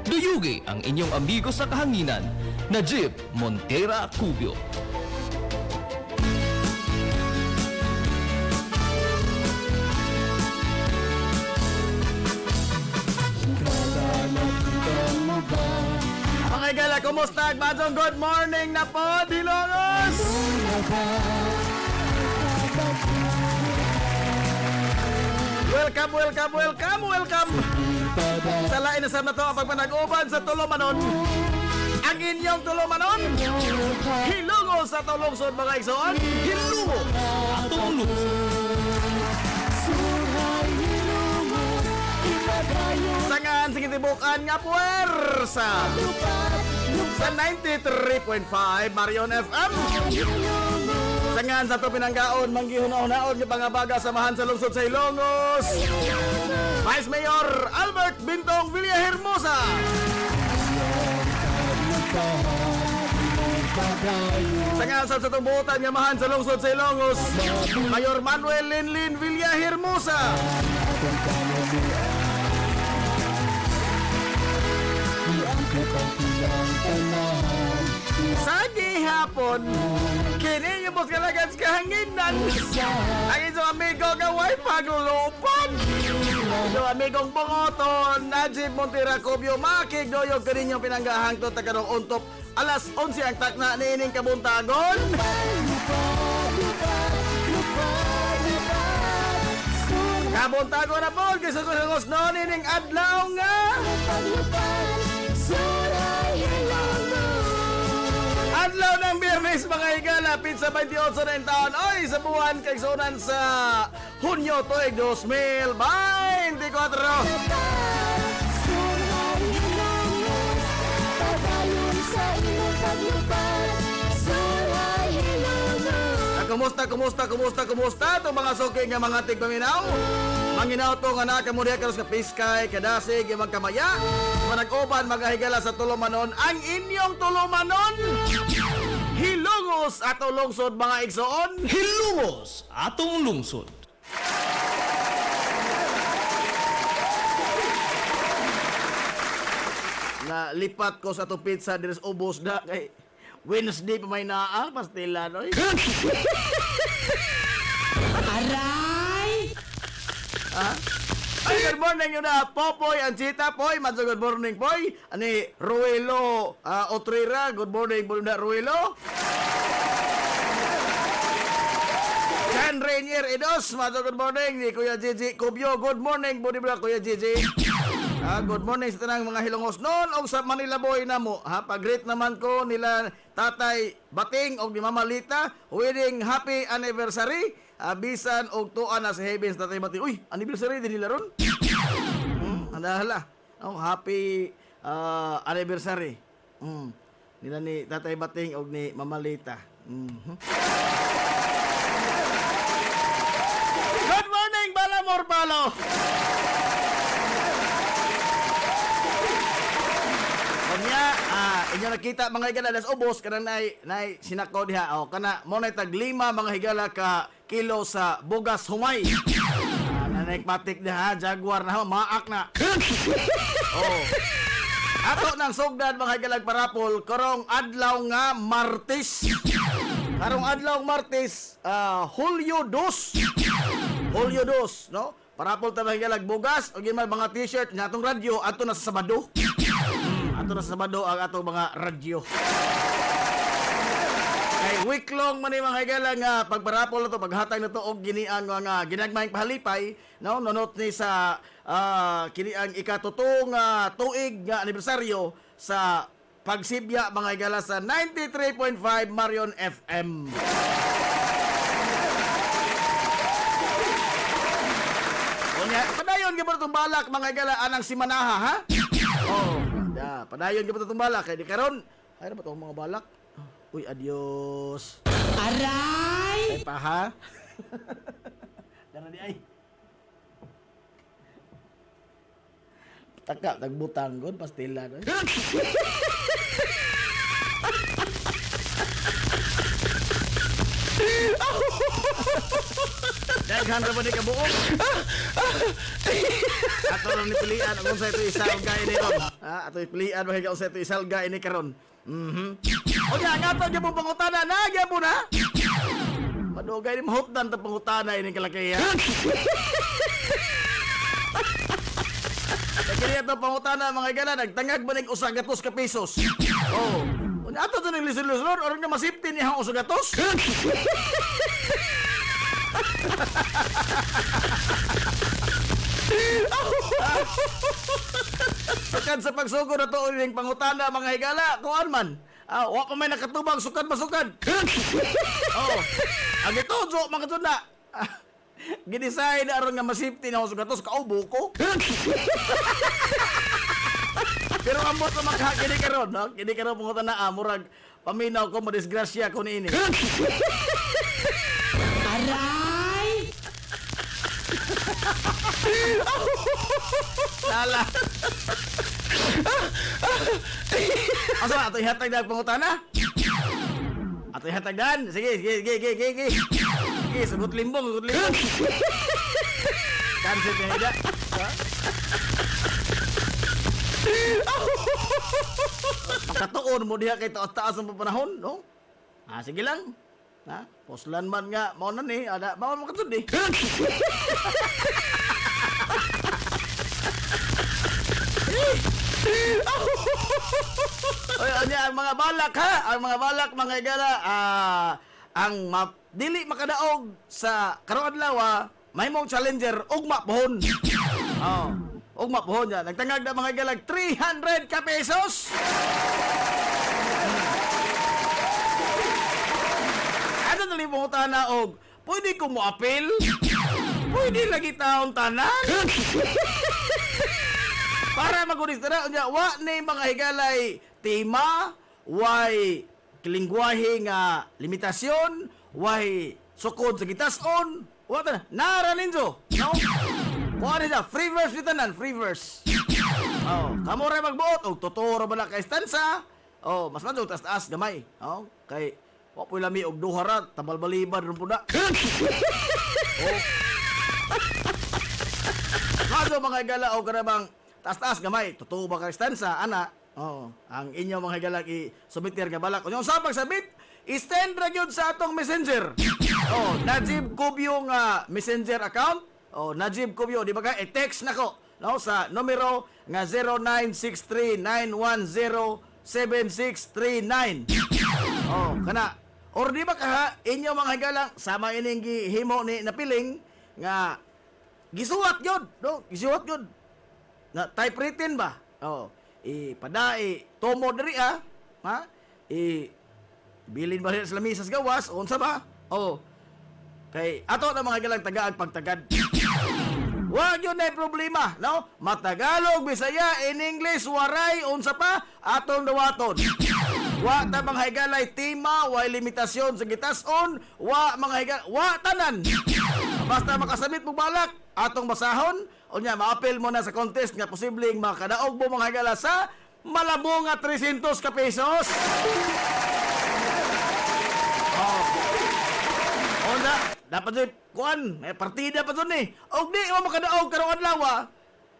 Duyugi ang inyong amigo sa kahanginan, Najib Montera Cubio. Mga igala, kumusta? Badong good morning na po, Hilongos! Welcome, welcome, welcome, welcome! Sa lain na na to ang pagpanag-uban sa Tulomanon. Ang inyong Tulomanon, Hilongos sa Tulungsod mga igsoon. Hilongos sa Tulungsod. Sangan sige tibukan nga puwersa sa 93.5 Marion FM. Sangan sa to pinanggaon manggihuna-hunaon nga pangabaga samahan sa lungsod sa Hilongos. Vice Mayor Albert Bintong Villahermosa. Sangan sa tumbutan nga mahan sa lungsod sa Hilongos, Mayor Manuel Linlin Villahermosa. Sa gihapon, kini yung bos kalagans kahanginan. Ang isang amigo nga way paglulupan. Yung amigong bungoton, Najib Montera Cubio, makigdoyog ka rin yung pinanggahangtot na kanong untop. Alas 11 ang takna niining kabuntagon. Kabuntagon na po, kasi kusagos noon nining adlaw nga. Adlaw ng Biyernes mga higala, pizza 28 na yung taon. Oy, sa buwan kay sunan sa Hunyo tuig 2024. Kumusta itong mga suki nga mga tigpaminaw? Manginaw to nga nakamuriya karos ka piskay, kadasig, yung magkamaya. Manag-uban, magahigala sa Tulomanon. Ang inyong Tulomanon, Hilongos atong lungsod mga igsoon. Hilongos atong lungsod. Na lipat ko sa itong pizza, dinis ubos na kay Wednesday pa may naa, pastila, no? Aray! Ha? Ay, good morning yun na, Popoy, Anchita, Poy, madso good morning, Poy. Ani, Ruelo, Otrera, good morning, Bunda Ruelo. Jan Rainier Edos, madso good morning, ni Kuya Gigi Cubio, good morning, Budi Bula, Kuya Gigi. Good morning sa tanang mga Hilongos noon o sa Manila Boy na mo. Pag-greet naman ko nila Tatay Bating o ni Mama Lita. Wedding happy anniversary. Bisan og tuan na sa Heavens Tatay Bating. Uy, anniversary din nila ron. Andahala. Happy anniversary. Nila ni Tatay Bating o ni Mama Lita. Good morning, Bala more palo. Kunya, inyo nakita mga higala das ubos kanang nay sinako diha. O kana mo nay tag 5 mga higala ka kilo sa bugas humay. Nanay matik diha, Jaguar na maak na. Oh. Ato nang sugdan mga higala parapol karong adlaw nga Martes. Karong adlaw Martes, Hulyo 2. Hulyo 2, no? Parapol ta mga higala bugas o gimay mga t-shirt natong radyo ato na sa Sabado. Ato na sa Sabado ang atong mga radyo. Kay week long man mga higala nga pagparapol na to, paghatag na to og giniang nga ginagmayng pahalipay, no? Nonot ni sa kini ang ikatutong tuig nga anibersaryo sa pagsibya mga higala sa 93.5 Marion FM. Unya, padayon gyud itong balak mga higala anang simanaha ha? Oh, padayon gyud itong balak kay di karon ay ba itong mga balak? Uy, adios. Aray! Ay pa ha? Dara di ay. Taka nagbutang gud pastila no. Daghan ra ba ni kabuok? Ato ra ni pilian kung sa ito isalga ini ron. Ato pilian ba kung sa ito isalga ini karon. O ya nga to gyud pangutana na gyapon ha. Madugay ni mahutdan ta pangutana ini kalakay ha. Kaya ito pangutana mga higala nagtangag ba ning usagatos ka pesos. Oh. Ato to ning lisod-lisod or nga masipti ni hang usagatos. Sukad sa pagsugod na to ning pangutana mga higala kuan man. Wa pa may nakatubang sukad masukad. Oh. Ang ituzo mga tuna. Ginisay na aron nga masipti na usagatos kaubo ko. Pero ambot na makakini karon, no? Kini karon pangutana murag paminaw ko madisgrasya ko niini. Aray! Lala. Asa ato ihatag dag pangutana? Ato ihatag dan. Sige. Sige, sugot limbong. Cancel na ida. Katuon mo diha kay taas ang panahon, no? Sige lang. Poslan man nga mao na ni, ada mao makatud di. Oy, ang mga balak ha, ang mga balak mga higala, ang dili makadaog sa karong adlaw, mahimong challenger ugma pohon. Oh, ugma pohon ya. Nagtangag na mga higala 300 ka pesos. Ano na rin pangutana og pwede ko mo apel? Pwede lagi taon tanan? Para magunis na unya wa ni mga higalay tema, way kilingwahe nga limitasyon, way sukod sa gitason, wa ta nara ninyo, no? Kuha niya, free verse dito nan, free verse. Oh, kamo rin magbuot, o totoo ba na ka istansa? Oh, mas madyo, taas gamay. Oh, kay, wa po lami og duharat, tabalbaliban rin po na. Oh. Madyo mga higala, o karabang, taas gamay, totoo ba ka istansa, ana? Oh, ang inyo mga higala, i-submitir nga balak. Kung yung sabag sabit, i-stand ra yun sa atong messenger. Oh, Najib Cubio nga messenger account. Oh, Najib Cubio, di ba ka? I-text na ko, no, sa numero nga 0963-910-7639. Oh, kana. Or di ba ka, inyo mga higala, sama ining gihimo ni napiling, nga, gisuwat yun, no? Gisuwat yun. Na typewritten ba? Oh, tomo diri ha? Bilin ba sa lamisa sa gawas? Unsa ba? Oh. Kay ato na mga galang tagaag pagtagad. Wag yun na problema, no? Matagalog, Bisaya, in English, waray, unsa pa, atong dawaton. Wa ta mga higalay tema, wa limitasyon sa gitason, wa mga higalay, wa tanan. Basta makasabit mo balak, atong basahon, unya maapil mo na sa contest nga posibleng makadaog mo mga higala sa malabo nga 300 ka pesos. Onda, dapat dyan, kuan, may partida pa dun eh. Og di mo makadaog karong adlaw,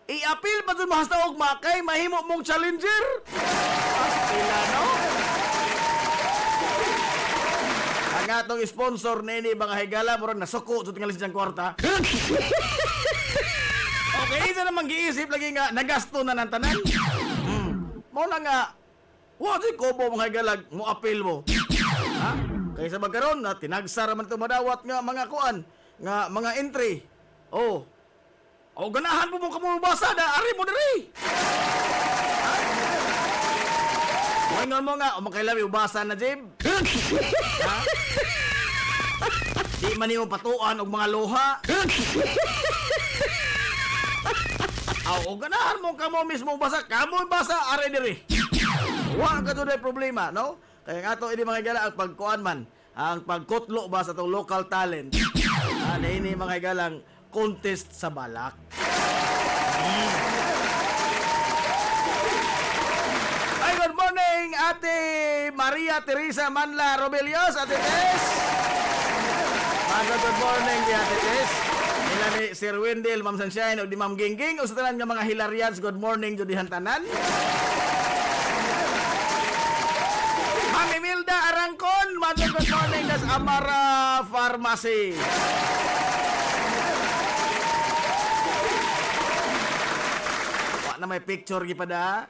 i-apil pa dun mahasta og makay, mahimo mong challenger. Pila, no? Ang atong sponsor na ini mga higala, murag nasuko sa tingalis diyang kwarta. Okay, isa naman giisip lagi nga, nagasto na ng tanan. Mo na nga, wadi ko mo mga higala, mo apil mo. Ha? Kaysa magkaroon na tinagsara man ito madawat nga mga kuan, nga mga entry. Oh. O ganahan mo mong kamubasa na ari mo diri. Moingon mo nga, o makailabi ubasa na Jib. Ha? Di man mo patuan og mga loha. O ganahan mo kamo mismo basa, kamo basa ari diri. Wa ka dunay problema, no? Kaya nga ito, ini mga higala, ang pagkuan man, ang pagkutlo ba sa itong local talent, na ini mga higalang contest sa balak. Ay, good morning, Ate Maria Teresa Manla Robelios, Ate Tess. Good morning, di Ate Tess. Nila ni Sir Wendell, Ma'am Sunshine, o di Ma'am Gingging, o sa tanan nga mga Hilarians, good morning, Judihan Tanan. Imelda Arangkon, good morning, das Amara Pharmacy. Wak na may picture gipada.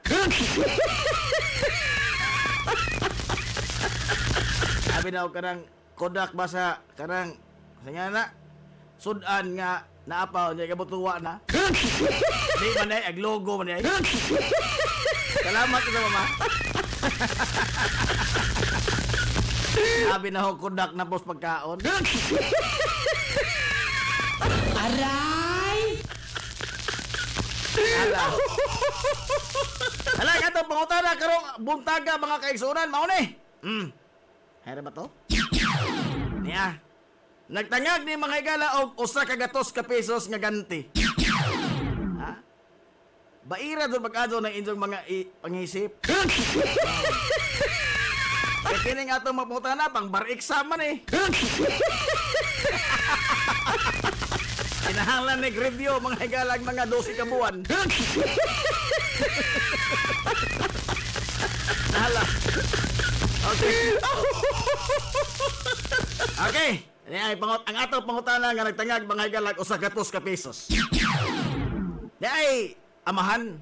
Abi daw kanang Kodak basa kanang sanya na sudan nga naapaw nya kabutuwa na. Di man ay ag logo man ay. Salamat sa mama. Sabi na ho, Kodak na boss pagkaon. Aray! Hala, ito, pangutana, karong buntaga mga kaigsunan, mauni. Hera ba to? Niya. Nagtangag ni mga higala og usa ka gatos ka pesos nga ganti. Ha? Baira doon pag-adto ng inyong mga pangisip. Kaya kini nga itong maputana, pang bar exam man eh. Kinahanglan nag-review, mga higalag, mga 12 ka buwan. Nahala. Okay. Okay. Ang atong pangutana nga nagtangag, mga higalag, usa gatos ka pesos. Ay, amahan,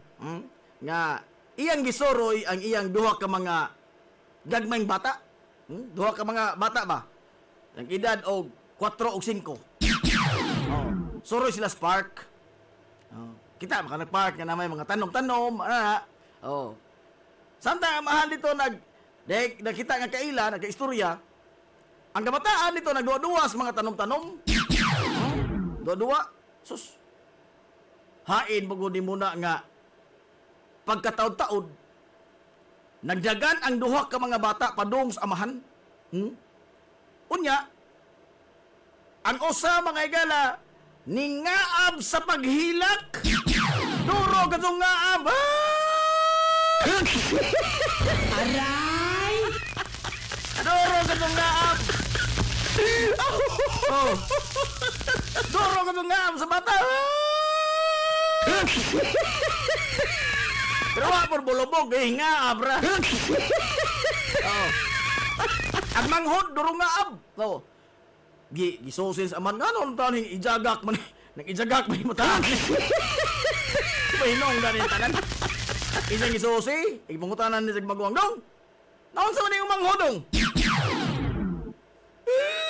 nga iyang gisuroy ang iyang duha ka mga gagmayng bata. Duha ka mga bata ba? Ang edad og 4 o 5. Suroy sila sa park. Kita maka nag-park nga na may mga tanom-tanom. Samtang amahan dito nakita nga kaila, nagka-istorya. Ang kabataan dito nagduwa-duwa sa mga tanom-tanom. Duwa-duwa. Sus. Hain bago di muna nga pagkataod-taod nagjagan ang duha ka mga bata padung sa amahan. Unya ang usa mga higala ningaab sa paghilak. Duro kadtong ngaab. Aray! Duro kadtong ngaab. Duro kadtong ngaab sa bata. Pero wa por bolobog nga abra. Ang manghod duro nga ab. Gisusin sa aman nganon taon ijagak man. Nag-ijagak man mo tanan. Pahinong ganin tanan. Isang gisusi, ipangutanan ni Magwang dong. Naon sa man yung manghodong?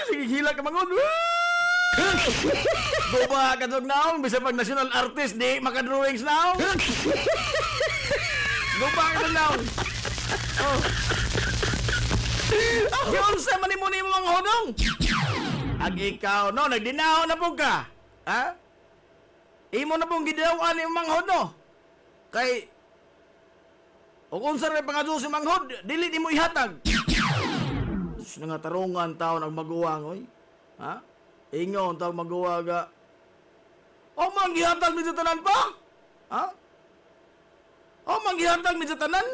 Sige hila ka manghod. Buba ka dog naong, bisa pag national artist, di makadrawings naong. Buba ka dog naong. Yun sa manimuni mo ang hodong. Ag ikaw, no, nagdinaw na po ka. Ha? Imo na pong gidawan yung manghod, no? Kay, o kung saan may pangadyo si manghod, dili di mo ihatag. Nga tarungan taon ang maguwang, oy. Ha? Ingon tang magawaga. O manggihatag ni tanan pa? Ha? O manggihatag ni tanan?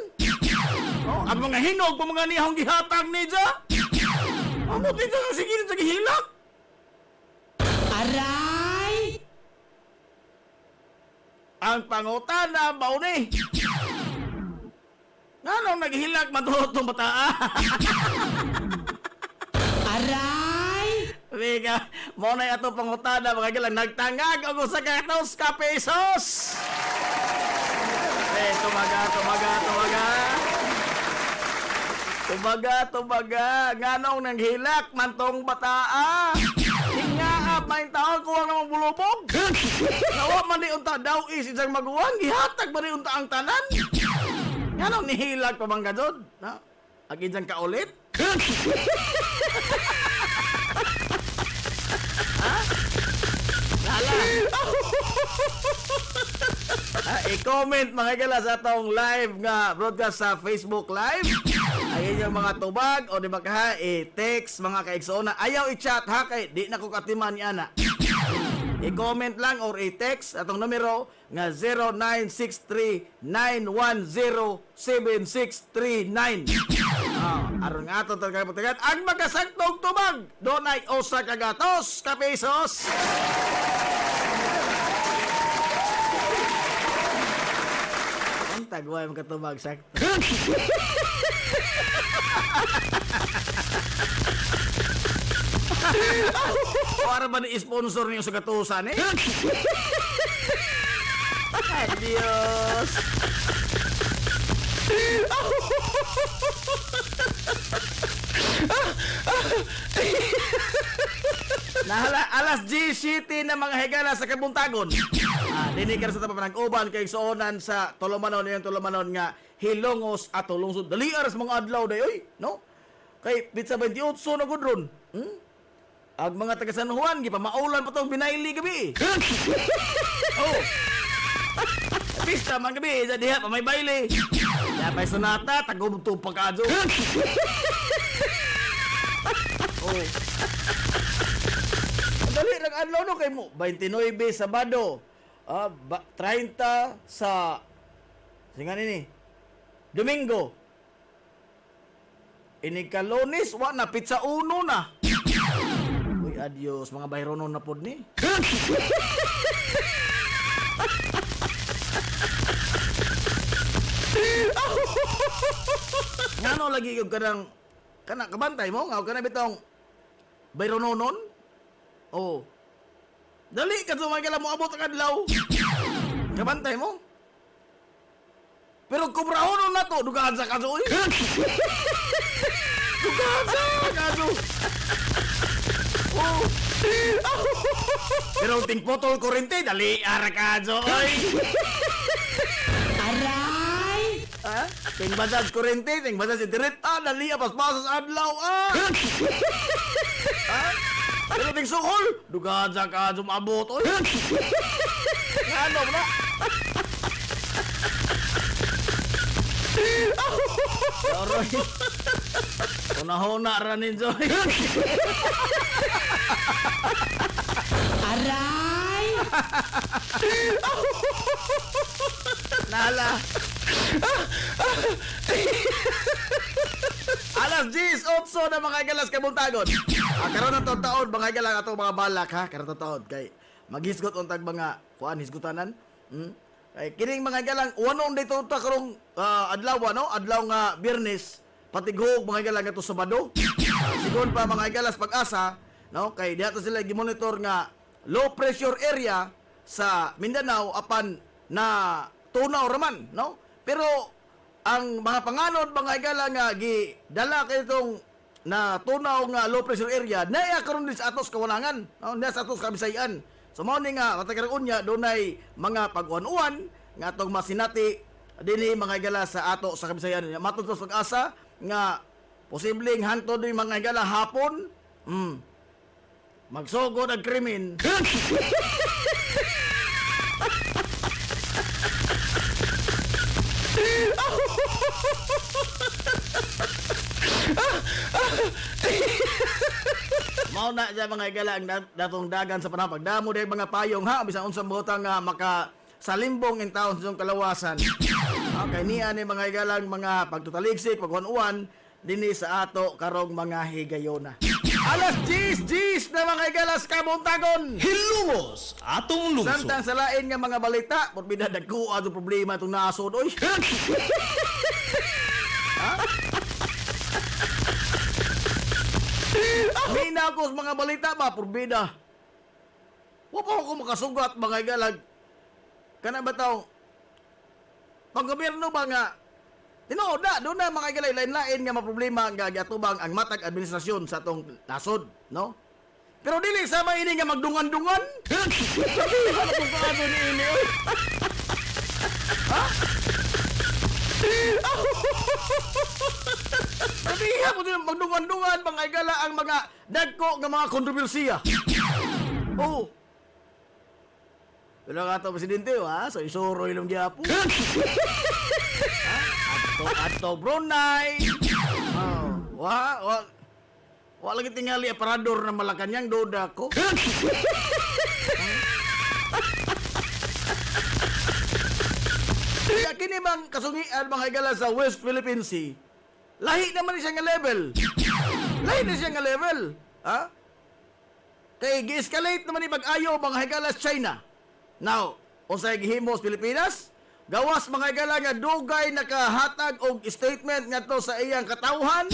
O ang mga hinog pa mga nihong gihatag ni ja? Amo di ka sige sa gihilak. Aray! Ang pangutana mao ni. Nganong naghilak matuot tong bataa? Aray! Mika, mo na ato pangutana mga gilang nagtangag og usa ka pesos. Tumaga. Nganong nanghilak man tong bataa? Hingaap may taon kuwang namang bulubog. Nawa man ni unta daw isang maguwang gihatag man ni unta ang tanan. Nganong nihilak pa bang gadod? Na? Agi dyan ka ulit? Ha? Lala. I-comment mga gala sa atong live nga broadcast sa Facebook Live. Ay inyong mga tubag o di ba ka i-text mga kaigsoona. Ayaw i-chat ha kay di na ko katiman ni ana. I-comment lang or i-text atong numero nga 0963-910-7639. Aron nga ato talaga putagat. Ang magkasaktong tubag, doon ay usa ka gatos ka pesos. Ang tagway magkatubag sakto. Para ba ni-sponsor niyo sa gatusan eh? Adios! Nahala, alas G-City na mga higala sa Kabuntagon. Dinikar sa tapapanag-uban kay soonan sa Tolomanon, yung Tolomanon nga hilongos at tulungsod. Dali aras mga adlaw day, oy, no? Kay Pizza 28 na gudron. Ang mga taga San Juan, gipamaulan pa itong binayli gabi. Oh. Pista man gabi, sa diha pa may baile. Yapay sunata, tagumto pa kaso. Oh. Dali, nag-adlaw no kay mo. 29 Sabado. 30 sa... Singa nini? Domingo. Inikalonis, wa na, pizza uno na. Uy, adios, mga bayronon na pod ni. Ngano lagi yung kanang, kana kabantay mo, nga kana bitong bayrononon? Oh. Dali ka sumagala mo abot ang adlaw. Kabantay mo? Pero kubrahon na to, dugaan sa kaso. Dugaan sa kaso. Oh. Pero ting potol kurente, dali ara kaso. Aray! Ha? Ting basag kurente, ting basag internet. Dali apas-pasas adlaw. Ha? Pero ting sukol, dugaan sa kaso maabot. Ano ba? Aroy. Una-huna ranin Joy. Aray! Nala. Alas 10:08 na mga galas Kabuntagon. Karon na taon mga galang ato mga balak ha. Karon na taon kay maghisgot untag mga kuan hisgutanan. Ay kining mga galang wanon dito ta karong adlaw no, adlaw nga Biyernes patighog mga galang ato Sabado. Sigon pa mga galas Pag-asa no, kay diha sila gi-monitor nga low pressure area sa Mindanao apan na tunaw raman no. Pero ang mga panganod mga galang nga gidala kay itong na tunaw nga low pressure area na karon din sa atos kawalangan no, na sa atos kabisayan. So mao ni nga matagarun niya dunay mga pag-uwan nga atong masinati dinhi mga higala sa ato sa Kabisayan. Matod sa Pag-asa nga posibleng hantod ni mga higala hapon magsugod ang krimen. Mao na siya mga higala ang datong dagan sa panahon. Pagdamo dahil mga payong ha, bisan unsang butang nga maka salimbong in taon sa kalawasan. Okay, niya ni mga higalang mga pagtutaligsik, pagwanuan, dini sa ato karong mga higayona. Alas 10 na mga higalas kabuntagon. Hilumos atong lungsod. Samtang sa lain nga mga balita, porbida dagko ato problema itong nasod. Oy. Mina ko sa mga balita ba, porbida. Wa pa ako makasugat mga higalag. Kana ba taong pag-gobyerno ba nga tinoda doon na mga higalay lain-lain nga maproblema nga giatubang ang matag administrasyon sa atong nasod, no? Pero dili sama ini nga magdungan-dungan. Sabihan akong kaano ni ini, oy. Ha? Sabihan mo din magdungan-dungan mga higala ang mga dagko nga mga kontrobersiya. Oh. Wala ka ito, Presidente, ha? So, isuro ilong giyapo. Ato, Brunei. Oh, wa lagi tingali aparador na Malacanang, doda ko. Kaya kini bang kasungian mga higala sa West Philippine Sea, lahi naman siya nga level. Lahi na siya nga level. Ha? Kaya gi-escalate naman ipag-ayo mga higala sa China. Now, unsay gihimo sa Pilipinas? Gawas mga higala nga dugay nakahatag og statement ngadto sa iyang katawhan.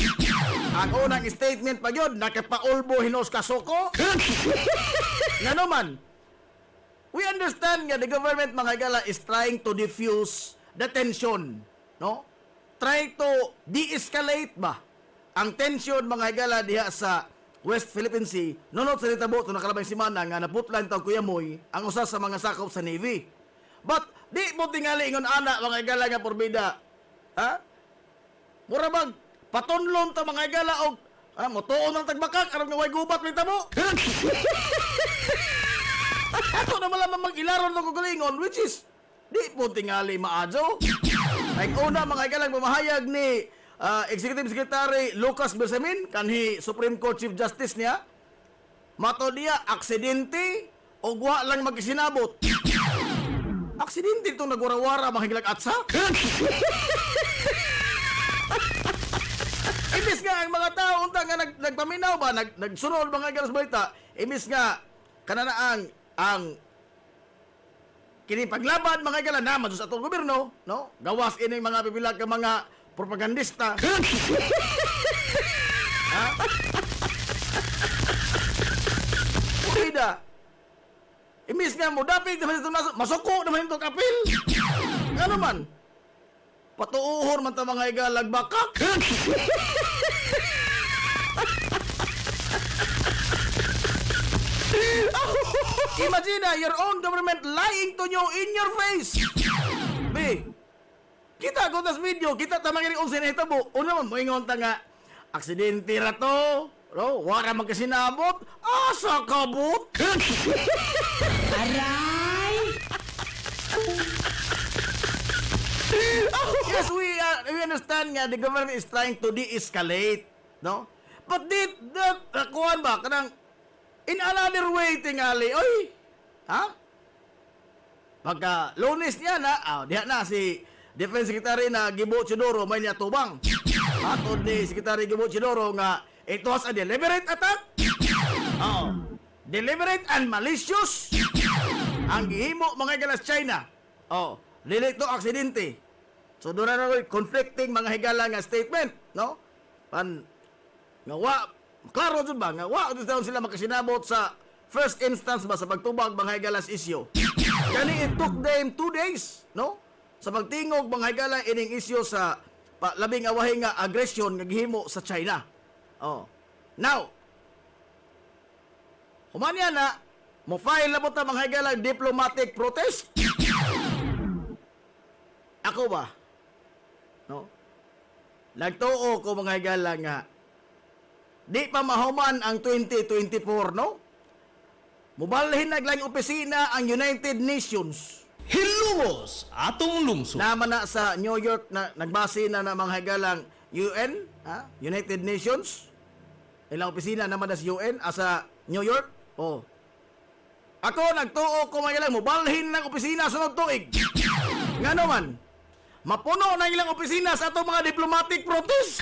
Ang unang statement pa gyud nakapaulbo hinos kasuko. Ngano man? We understand nga the government mga higala is trying to diffuse the tension, no? Try to de-escalate ba ang tension mga higala diha sa West Philippine Sea, nunod sa ditabo ito nakalabang simana nga naputlan taong kuyamoy ang usa sa mga sakop sa Navy. But, di mo tingali ingon anak mga higala nga porbida. Ha? Mura bag, patunlon ta mga higala o motoon ng tagbakak, arang nga way gubat may tabo. Ato na malamang mag-ilaron ng kugalingon, which is, di mo tingali maadyo. Ay una mga higala mamahayag ni Executive Secretary Lucas Bersamin, kanhi Supreme Court Chief Justice niya, mato diya, aksidente o wa lang magsinabot. Aksidente itong nagwarawara mahigilag atsa. Imbis nga ang mga tao unta nga nagpaminaw ba, nagsunod mga galas balita, imbis nga kanana ang kini paglaban mga gala naman sa atong gobyerno, no? Gawas ini mga bibilag ka mga propagandista. Ha? Purida. Imbis nga mo dapit naman itong masuko naman itong kapil. Ano man? Patuuhor man ta mga higalag bakak. Imagine your own government lying to you in your face. Be, kita ko tas video, kita tamang ini unsa na hitabo. Una man moingon ta nga aksidente ra to. No, wala magkasinabot. Asa kabot? Aray! Yes, we understand nga the government is trying to de-escalate, no? But kuhan ba kanang in another way tingali, oy. Ha? Pagka Lunes niya na, diha na si Defense Secretary na Gibo Chidoro may niya tubang. Atod ni Secretary Gibo Chidoro nga it was a deliberate attack. Deliberate and malicious. Ang gihimo mga higala sa China. Dili to aksidente. So doon na conflicting mga higala nga statement, no? Nga klaro dun ba? Nga doon sila makasinabot sa first instance ba sa pagtubag mga higalas issue. Kani it took them 2 days, no? Sa pagtingog mga higala ining issue sa labing awahay nga aggression nga gihimo sa China. Now, humanya na, mo file na po ta mga higala diplomatic protest. Ako ba? No? Nagtuo ko mga higala nga di pa mahuman ang 2024, no? Mubalhin naglang opisina ang United Nations. Hilumos atong lungsod. Naman na sa New York na nagbase na ng mga higalang UN, United Nations. Ilang opisina naman sa UN asa New York. Oh. Ako nagtuo ko mga ilang mobalhin ng opisina sunod tuig. Nga naman, mapuno na ilang opisina sa atong mga diplomatic protest.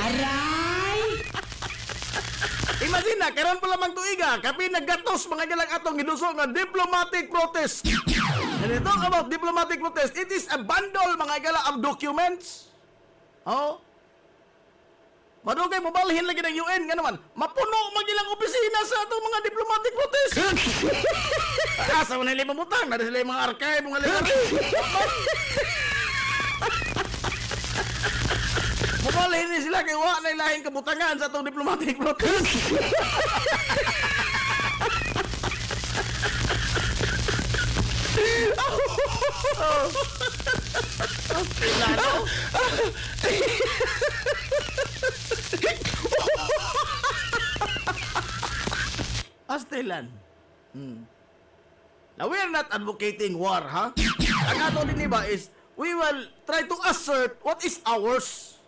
Aray! Imagine na, karon pa lamang tuiga, kapi naggatos mga galang atong giduso nga diplomatic protest. And we talk about diplomatic protest, it is a bundle mga galang of documents. Oh. Madugay mo balhin lagi ng UN nga naman. Mapuno magilang opisina sa atong mga diplomatic protest. Asa mo na lima butang, na sila yung mga archive, mga library. Mabalhin ni sila kay wa na ilahing kabutangan sa atong diplomatic protest. Astilan. Now, we are not advocating war, ha? Ang ato din iba is, we will try to assert what is ours.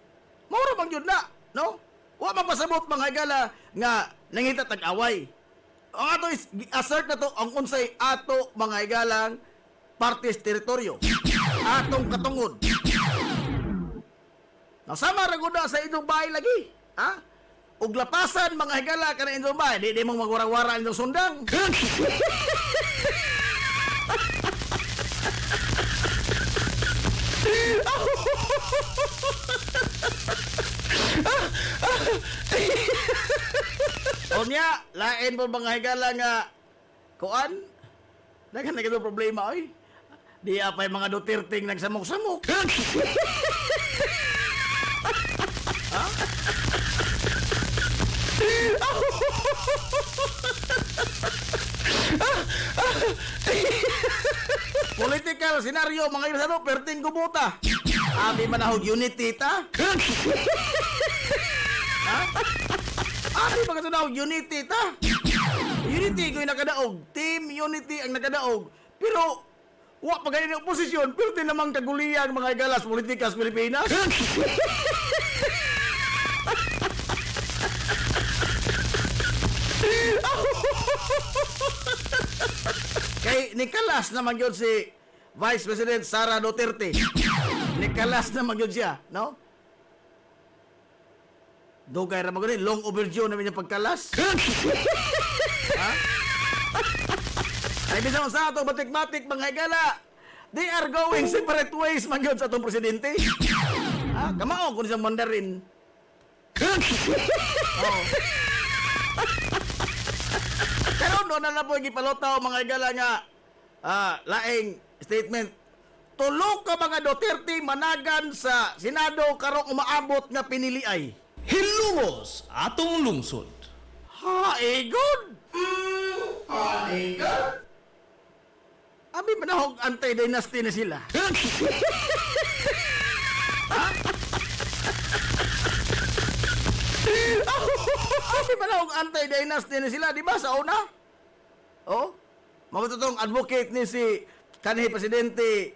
Maura bang yun na, no? Wa magpasabot mga higala nga nangita tag-away. Ang ato is, assert na to ang unsay ato mga higalang parties teritoryo. Atong katungod. Nasama raguda sa inyong bahay lagi, ha? Ug lapasan mga higala ka na inyong bahay, di mong magwara-wara inyong sundang. O niya, lain po mga higala nga kuan, dagan na ganun problema oy. Di apay mga Duterteng nagsamok-samok. Ha? Political scenario mga ilasano, perting kubuta. Abi manahog unity ta. Ha? Abi ba kasunahog unity ta? Unity ko yung nakadaog. Team unity ang nakadaog. Pero wa pa ganyan ang oposisyon, pero namang kaguliyang mga igalas politikas Pilipinas. Kay nikalas naman yun si Vice President Sara Duterte. Nikalas naman yun siya, no? Dugay naman yun, long overdue naman yung pagkalas. Ha? Ay, bisang sa ito, batik-batik, mga higala. They are going separate ways man yun sa itong presidente. Ha? Kamao, kung isang Mandarin. Oh. Pero doon na po ipalotaw mga higala nga laing statement. Tulog ka mga Duterte managan sa Senado karong umaabot nga piniliay. Hilumos atong lungsod. Haigod! Haigod! Abi manahog anti-dynasty na sila. Ha? Abi manahog anti-dynasty na sila, di ba sa una? Oh? Magtutong advocate ni si kanhi Presidente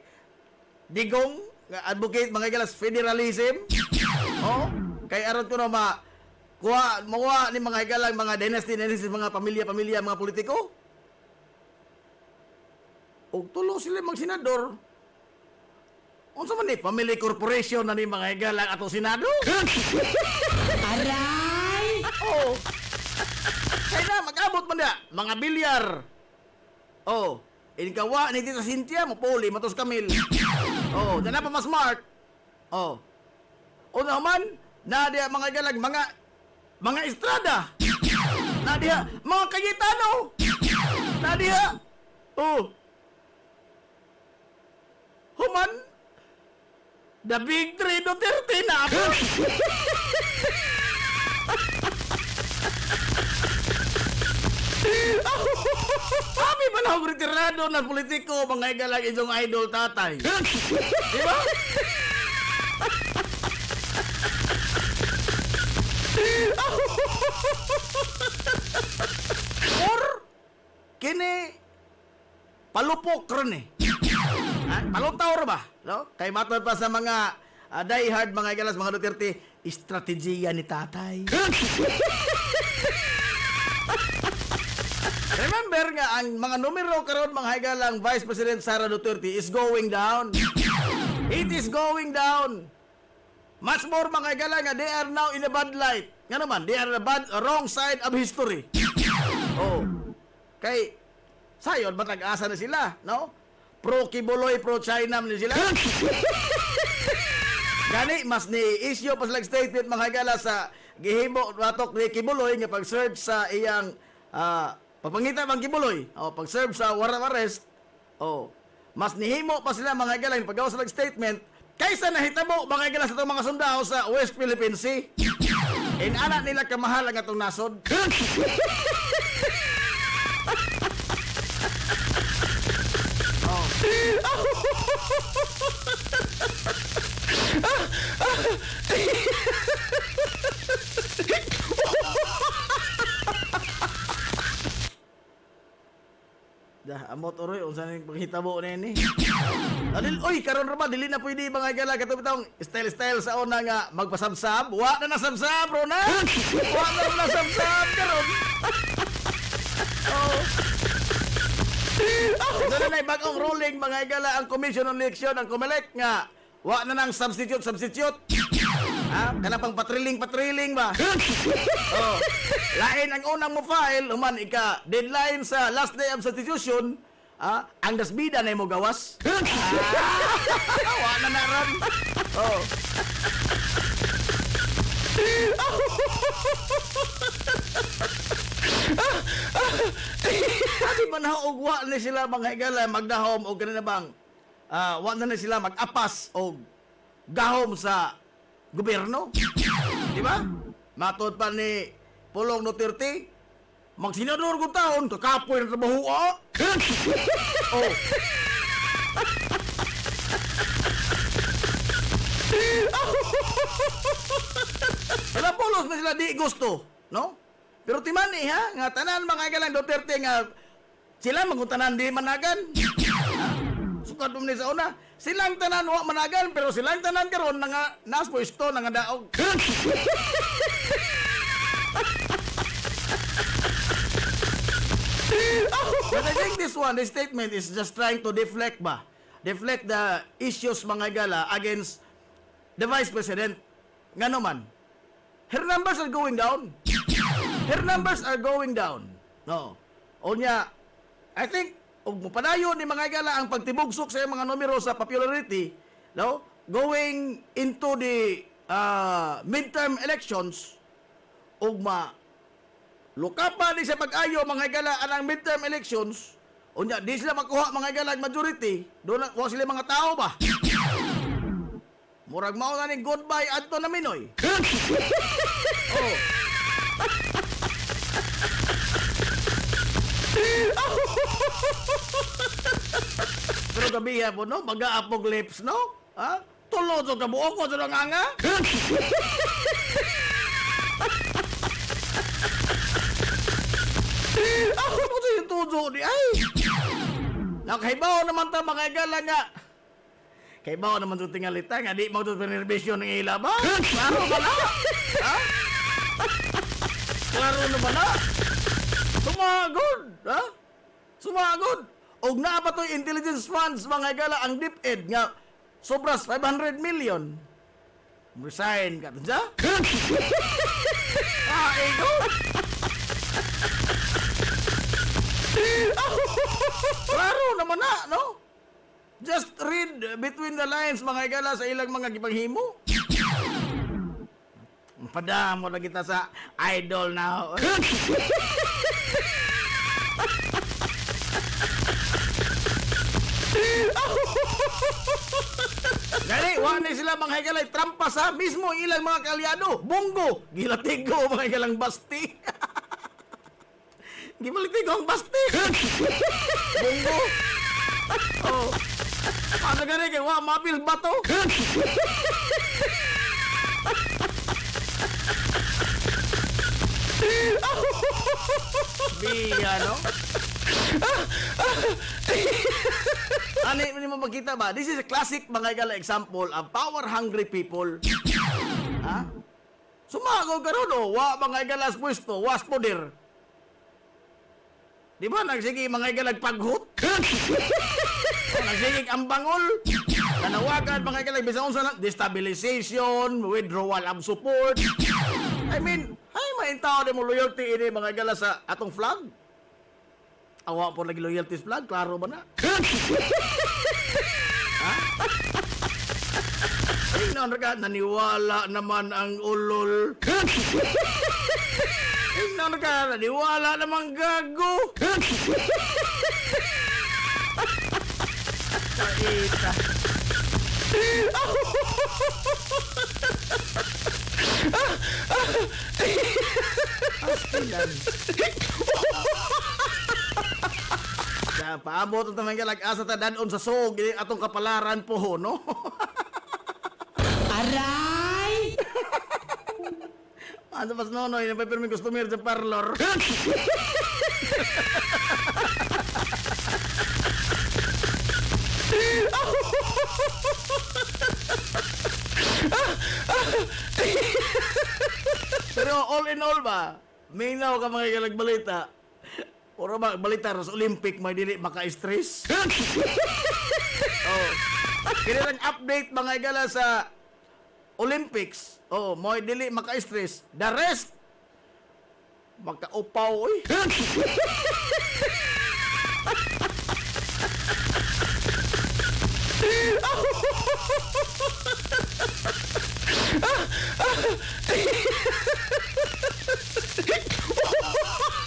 Digong, advocate mga galas federalism. Oh? Kay aron ko na makuha ni mga higalang mga dynasty, mga pamilya, mga politiko. O tulo sila mga senador. Unsa man ni family corporation na ni mga higalang ato senado? Aray! Oh. Kaya na, mag-abot man na. Mga bilyar. Oh. Inikawa ni Tita Cynthia, mapuli, matos kamil. Oh. Dana pa mas smart. Oh. O naman, na diya mga galag, mga estrada. Na diya, mga Cayetano. Na diya. Oh. Human, the big three Duterte na ako. Abi ba na ako retirado na politiko, mga igalang inyong idol tatay? Di ba? Or, kini, palupok ron eh. Palutaw ron ba? No? Kay matod pa sa mga die-hard mga igalas, mga Duterte, estrategiya ni tatay. Remember nga, ang mga numero karon mga hagalang Vice President Sara Duterte is going down. It is going down. Much more mga hagalang nga, they are now in a bad light. Nga naman, they are in a wrong side of history. Oh. Kay, sayon, matag-asa na sila, no? Pro-Kibuloy, pro-China na sila. Gani, mas ni-issue pa silang statement mga hagala sa gihimo batok ni Kibuloy nga pag-serve sa iyang pagpangita bang Kibuloy, pag-serve sa warrant of arrest, mas nihimo pa sila mga hagala yung paggawa silang statement kaysa nahitabo mga hagala sa itong mga sundao sa West Philippine Sea. Anak nila kamahal ang atong nasod. Amot oroy unsa ning paghitabo nini. Adil oy karon ra ba dili na pwede mga gala katong bitong style sa una nga magpasabsab. Wa na nasabsab bro na. Wa na nasabsab karon. Doon na bagong ruling mga gala ang Commission on Election ang COMELEC nga wa na nang substitute. Kana pang patriling ba? Lain ang unang mo file, human ika deadline sa last day of substitution, ang dasbida na mo gawas. Wa na naron. Adi man og wa ni sila mga higala magdahom og kanina bang wa na sila mag-apas og gahom sa gobyerno. Di ba? Matod pa ni Pulong Duterte, magsinador ko taon, kakapoy na trabaho. Wala pulos na sila di gusto, no? Pero timani ha, nga tanan mga galang Duterte nga sila magutanan di managan. Sukad ni sa una, silang tanan wa managan pero silang tanan karon nga nas pwesto nga daog. But I think this statement is just trying to deflect the issues mga gala against the Vice President. Nga naman, her numbers are going down. No. Onya, I think, padayon ni mga gala ang pagtibugsok sa mga numero sa popularity, no? Going into the midterm elections, lukapan di sa pag-ayo mga gala ang midterm elections, unya di sila makuha mga gala majority, doon wa sila mga tao ba? Murag mao na ning goodbye adto na Minoy. Pero gabiha po, no? Mag-aapog lips, no? Tulod sa kabuok ko sa nga. Ako mo sa yung tuzo di ay. Nakaibaw naman ta mga gala nga. Kaibaw naman sa tingalita nga di mo ito pinirbisyon ng ila ba? Klaro ba na? Klaro na ba na? Sumagod. Og naa pa to'y intelligence funds mga gala ang DepEd nga sobras 500 million. Resign ka dun siya? Ego? Klaro naman na, no? Just read between the lines mga gala sa ilang mga gipanghimo. Padamo na kita sa idol now. Gani, wala sila mga higalay trampa sa mismo ilang mga kalyado. Bunggo, gilatigo mga higalang basti. Gilatigo ang basti. Bunggo. Ano gani kay wa mapil bato? Biya, no? Ano mo makita ba? This is a classic mga higala example of power-hungry people. Sumago ka ron, oh. Wa mga igalas pwesto, was poder. Di ba, nagsige mga igalag paghut? Nagsige ang bangol. Nanawagan mga igalag, bisang unsa na, destabilization, withdrawal of support. I mean, ay, maintaw din mo loyalty ini mga igalas sa atong flag. Awa po lagi loyalty sa flag, klaro ba na? Ha? Ay, naniwala naman ang ulol. Ay, naniwala naman gago. Kaita. Astilan. Kaya paabot ang tamang galag-asa ta danon sa sog atong kapalaran po ho, no? Aray! Ano pas nonoy na peppermint customer sa parlor. Pero all in all ba, minaw ka mga galagbalita. Puro ba balita sa Olympic may dili maka-stress. Oh. Kinilang update mga igala sa Olympics. Oh, mo dili maka-stress. The rest maka-upaw oy.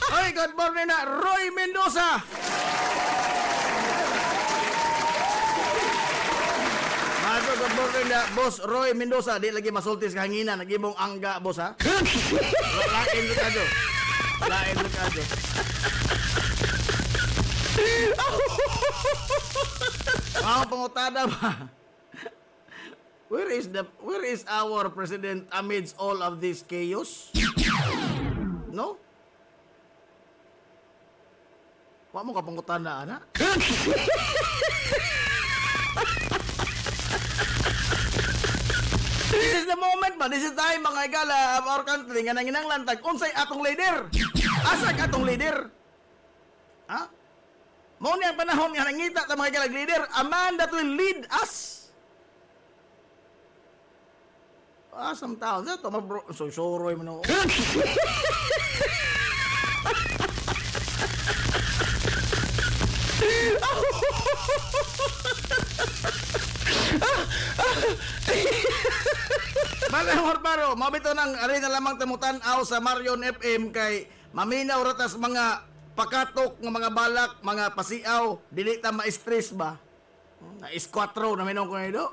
Ay, good morning na Roy Mendoza. Mato, good morning na Boss Roy Mendoza. Di lagi masultis ka hangina. Nagibong angga, boss, ha? Lain mo kadyo. Lain mo kadyo. Ang pangutada ba? Where is our president amidst all of this chaos? No? Wa mo ka pangutada, ana? This is the moment ba? This is time mga igala of our country nga nanginanglan tag unsay atong leader. Asag atong leader. Ha? Mao ni ang panahon nga nangita ta mga igalag leader, a man that will lead us. Some tao na to mabro so soroy mo no. Bagay Horbaro, mabito nang ari na lamang tamutan-aw sa Marion FM kay maminaw ratas mga pakatok ng mga balak, mga pasiaw, dili ta ma-stress ba? Na is-4 na minong ko nido.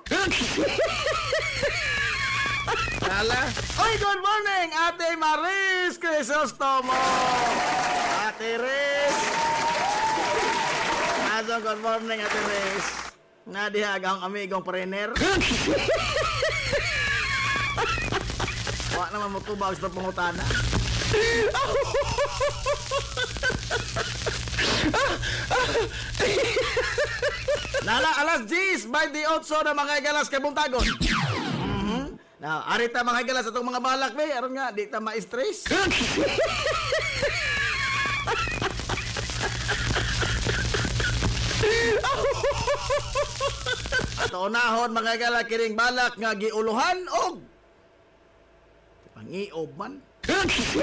Kala? Oy, good morning, Ate Maris Crisostomo. Ate Riz. Aso, good morning, Ate Riz. Nadiha ang amigong parener. Wa naman mo tubag sa pangutana. Nala alas 10 by the 8 na mga igalas kay Buntagon. Now, arita mga igalas atong mga balak be, aron nga di ta ma-stress. Ato unahon mga igala kiring balak nga giuluhan og pangiob man. Kita.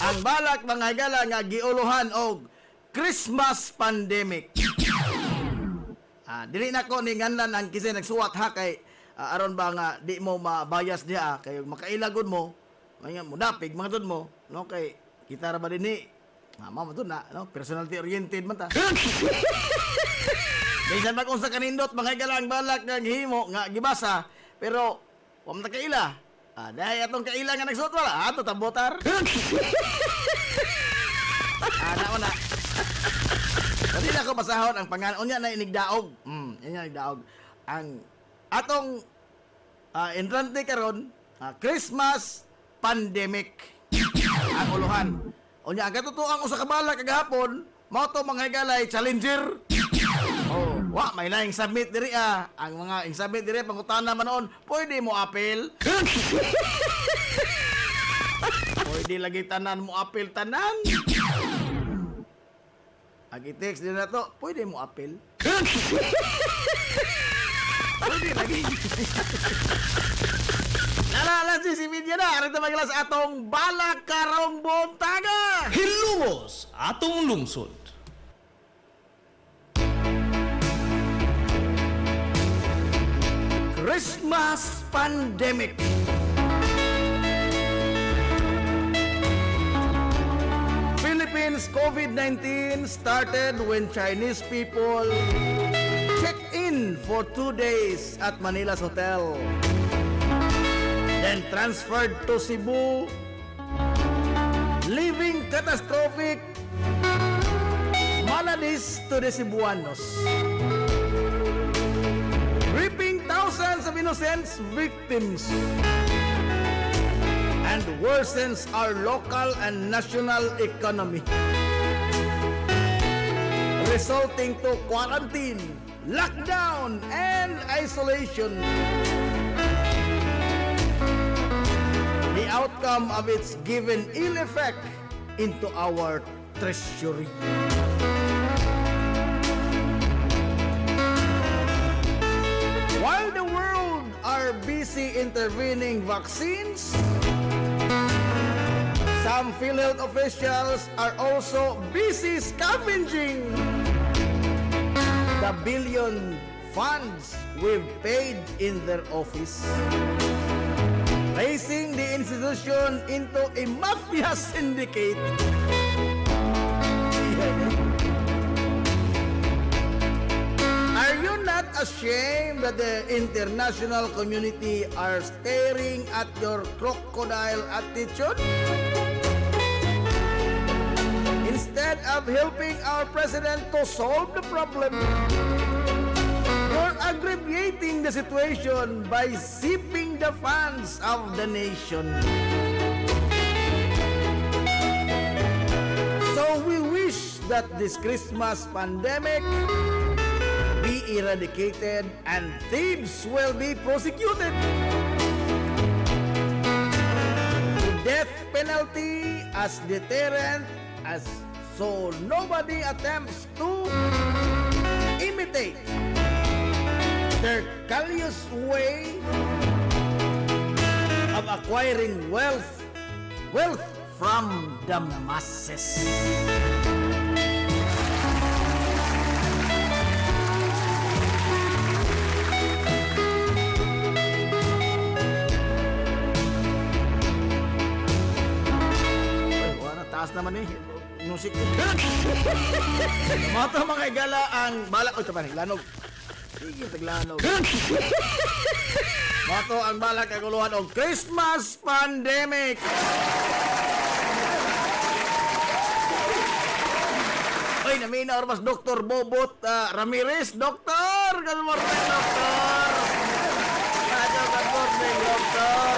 Ang balak mga igala nga giuluhan og Christmas pandemic. Dili na ko ni nganlan ang kisay nagsuwat ha kay aron ba nga di mo mabayas diha kay makailagod mo mga mudapig mga tud mo no kay kita ra ba dinhi mama mo tud na no personality oriented man ta. Bisan mag unsa kanindot mga igalang balak nga gihimo nga gibasa pero wa man ta kaila. Dahil atong kaila nga nagsuot wala ato tabotar. Ana mo na. Pwede na ko basahon ang pangalan niya na inigdaog. Yan inigdaog. Ang atong entrante karon Christmas pandemic. Ang uluhan. Unya ang katutuang usa ka balak kagahapon, mao to mga higalay challenger. Oh. Wa, may na yung submit diri Ang mga yung submit diri pangutana man noon, pwede mo apel. Pwede lagi tanan mo apel tanan. Agi-text din na to, pwede mo apel. Pwede lagi. Nalalan si Media na, arito maglas atong balak karong buntaga. Hilumos atong lungsod. Christmas pandemic. Philippines COVID-19 started when Chinese people checked in for 2 days at Manila's hotel. Then transferred to Cebu, leaving catastrophic maladies to the Cebuanos, reaping thousands of innocent victims, and worsens our local and national economy, resulting to quarantine, lockdown, and isolation. The outcome of its given ill effect into our treasury. While the world are busy intervening vaccines, some PhilHealth officials are also busy scavenging the billion funds we've paid in their office, raising the institution into a mafia syndicate. Are you not ashamed that the international community are staring at your crocodile attitude? Instead of helping our president to solve the problem, you're aggravating the situation by zipping the funds of the nation. So we wish that this Christmas pandemic be eradicated and thieves will be prosecuted. The death penalty as deterrent as so nobody attempts to imitate their callous way of acquiring wealth from the masses. Ay, wala, taas naman musik. Mato mga igala ang balak. O, ito pa, naglanog. Sige, taglanog. Mato ang balak kaguluhan o Christmas pandemic. Oy, namina ormas Dr. Bobot Ramirez. Doktor! Good morning, Doktor! Good morning, Doktor!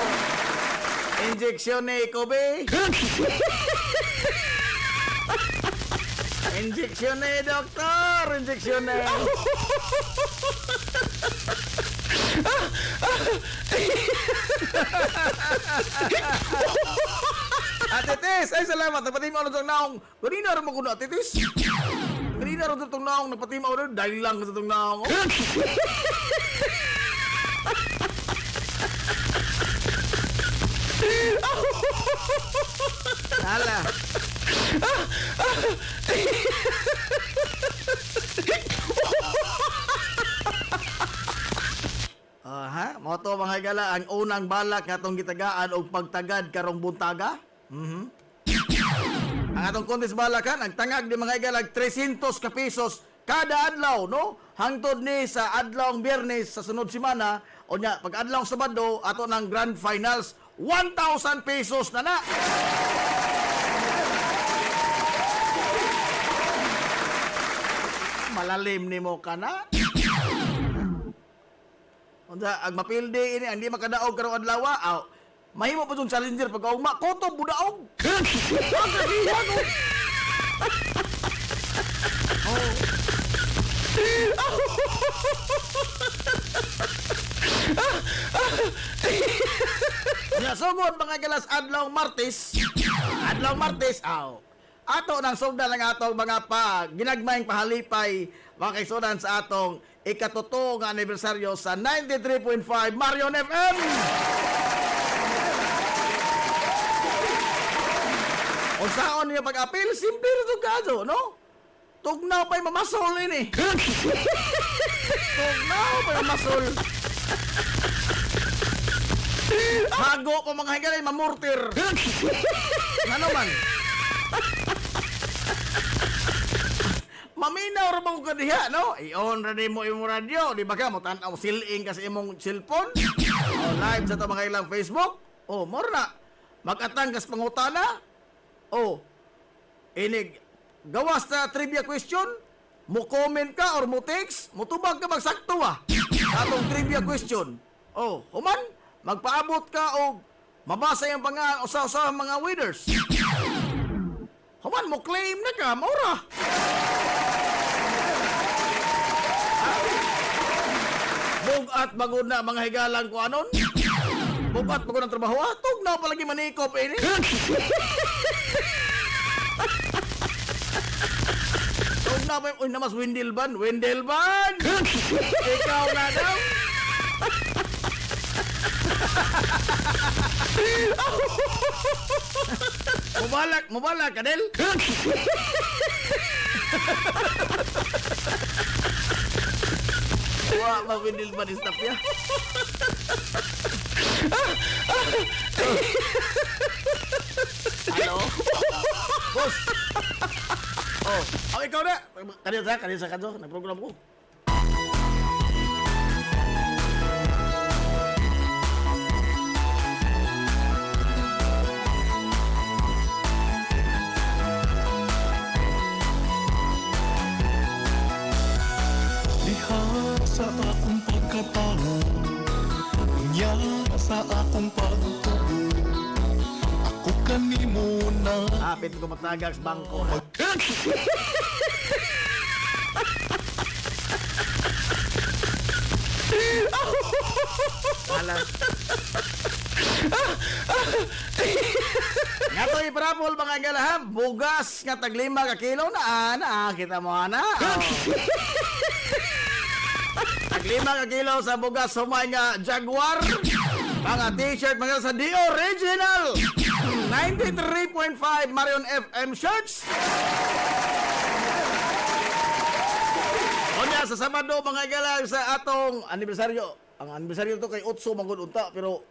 Injeksyon ni Kobe. Injeksyon ni Doktor! Injeksyon ni. Atitis! Ay, salamat! Nagpatimo ako sa naong. Ganina rin mo kuno, Atitis? Ganina rin sa naong. Nagpatimo ako rin. Dahil lang sa naong. Hala. Moto mga higala ang unang balak nga atong gitagaan og pagtagad karong buntaga. Ang atong contest balakan ang tangag di mga higala 300 ka pesos kada adlaw, no? Hangtod ni sa adlawng Biyernes sa sunod semana o nya pag adlawng Sabado ato ng grand finals 1,000 pesos na. Malalim ni mo ka na. Unsa ang mapildi ini ang di makadaog karong adlaw, mahimo pa yung challenger pag ugma koto budaog. Ya, sugod mga galas adlaw Martes. Adlaw Martes, aw. Ato nang sugdan ang atong mga ginagmayng pahalipay mga kaisudan sa atong ikatuto nga anibersaryo sa 93.5 Marion FM. Unsaon niya pag-apil? Simple ito kaso, no? Tugnaw pa'y mamasol ini. Tugnaw pa'y mamasol. Hago pa mga higalay, mamurtir. Ano man? Maminaw ra bang ko diha, no? I-on ra mo imong radio, di ba ka mo tan-aw siling kasi imong cellphone? O live sa to mga ilang Facebook? O more na. Mag-atang kas pangutana? O inig gawas na trivia question? Mo comment ka or mo text? Mo tubag ka magsakto atong trivia question. O, human magpaabot ka o mabasa yung usa-usa mga winners. Human mo claim na ka, maura. Bugat bagod na mga higalang ko anon. Bugat bagod ng trabaho. Tug na palagi manikop ini. Tug na pa. Uy, namas Windelban. Windelban! Ikaw na daw. Mubalak, Adel. Wah, mawindil ba ni staff ya? Halo? Boss! Oh, ikaw na! Kanina sa kanso, nag-program ko. Sa akong pagkatao, niya sa akong pagtubo, ako kanimo na hapit ko matagak sa bangko. Wala. Nga to iparapol mga galaham, bugas nga tag 5 ka kilo na kita mo ana. Tag 5 ka kilo sa bugas sumay nga Jaguar. Mga t-shirt mga sa The Original 93.5 Marion FM shirts. Onya sa Sabado mga galang sa atong anibersaryo. Ang anibersaryo to kay Otso mangud unta pero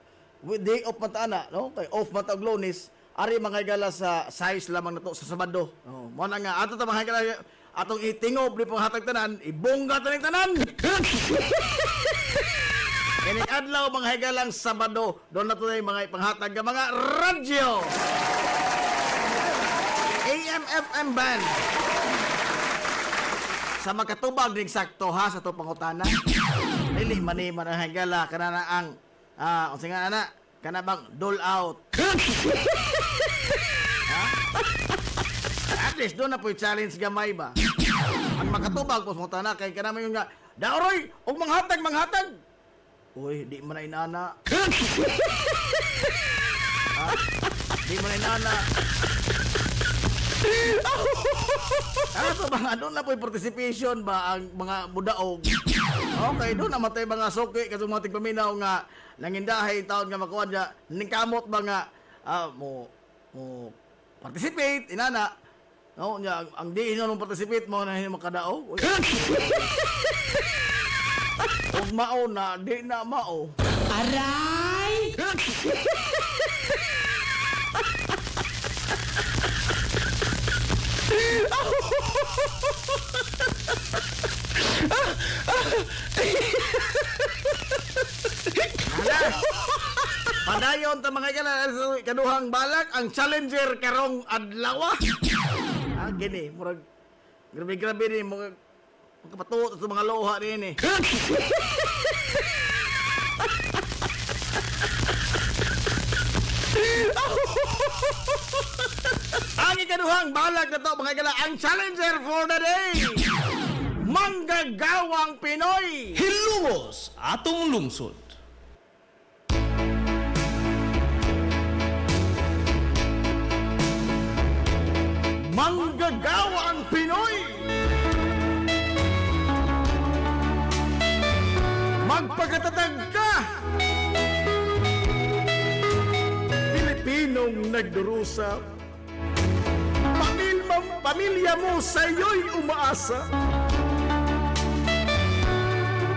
day off man ta ana, no? Kay off man ta og Lunes. Ari mga gala sa size lamang nato sa Sabado. Oh, mo na nga ato ta mga gala atong itingob ni panghatag tanan, ibongga taning tanan. Kini adlaw mga higalang Sabado, doon na to mga panghatag nga mga radyo. AM FM band. Sa makatubag ning sakto ha sa to pangutana. Dili man ni man higala kanana ang unsa nga ana kana bang dole out. At least doon na po challenge gamay ba. Ang makatubag po pangutana kay kanama yung nga daoroy og manghatag. Uy, di man na inana. Di man na inana. Ano to ba? Doon na po yung participation ba ang mga budaog? Okay, doon namatay mga soki kasi mga tigpaminaw nga nangindahay taon nga makuha niya. Ningkamot ba nga mo participate, inana. No, niya, ang di nung participate mo na hindi makadaog. Huwag mao na, di na mao. Aray! Padayon ta mga kaduhang balak ang challenger karong adlaw. Gini, murag grabe ni murag kapatuot sa mga loha ni. Ang ikaduhang balag na to mga gala, ang challenger for the day Manggagawang Pinoy! Hilumos atong lungsod. Manggagawang Pinoy! Magpakatatag ka! Pilipinong nagdurusa, pamilya mo sa'yo'y umaasa.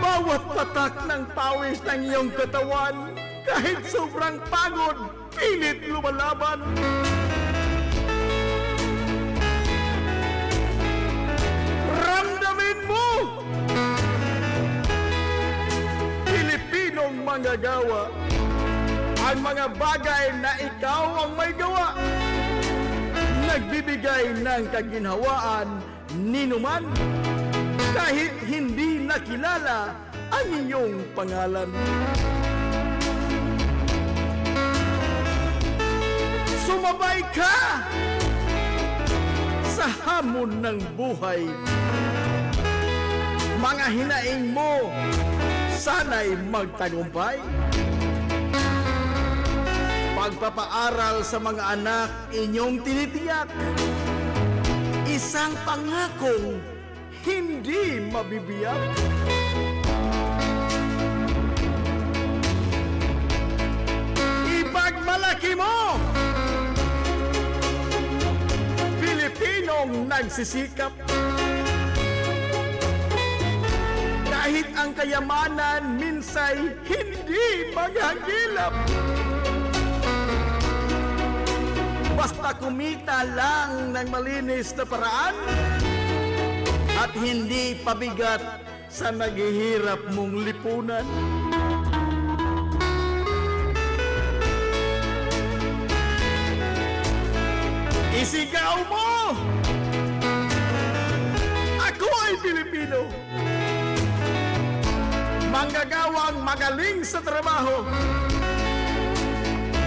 Bawat patak ng pawis ng iyong katawan, kahit sobrang pagod, pilit lumalaban. Ramdamin mo! Pilipinong manggagawa, ang mga bagay na ikaw ang may gawa. Nagbibigay ng kaginhawaan ninuman, kahit hindi nakilala ang iyong pangalan. Sumabay ka sa hamon ng buhay. Mga hinaing mo, sana'y magtagumpay. Pagpapaaral sa mga anak inyong tinitiyak, isang pangakong hindi mabibiyak. Ipagmalaki mo, Pilipinong nagsisikap. Kahit ang kayamanan minsay hindi maghagilap. Basta kumita lang ng malinis na paraan at hindi pabigat sa naghihirap mong lipunan. Isigaw mo! Ako ay Pilipino. Manggagawang magaling sa trabaho.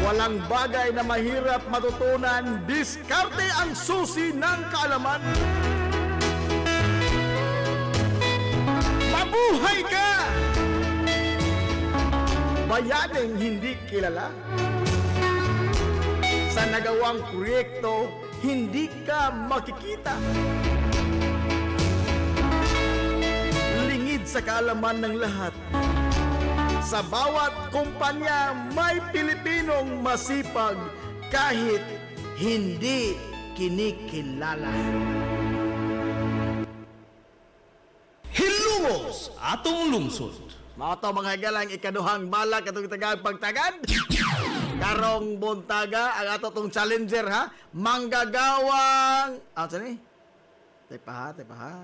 Walang bagay na mahirap matutunan, diskarte ang susi ng kaalaman. Mabuhay ka! Bayaning hindi kilala. Sa nagawang proyekto, hindi ka makikita. Lingid sa kaalaman ng lahat. Sa bawat kumpanya may Pilipinong masipag kahit hindi kinikilala. Hilumos atong lungsod. Mga to mga higalang ikaduhang balak atong tagag pagtagad. Karong buntaga ang ato tong challenger ha. Manggagawang saan ni? Tepa ha.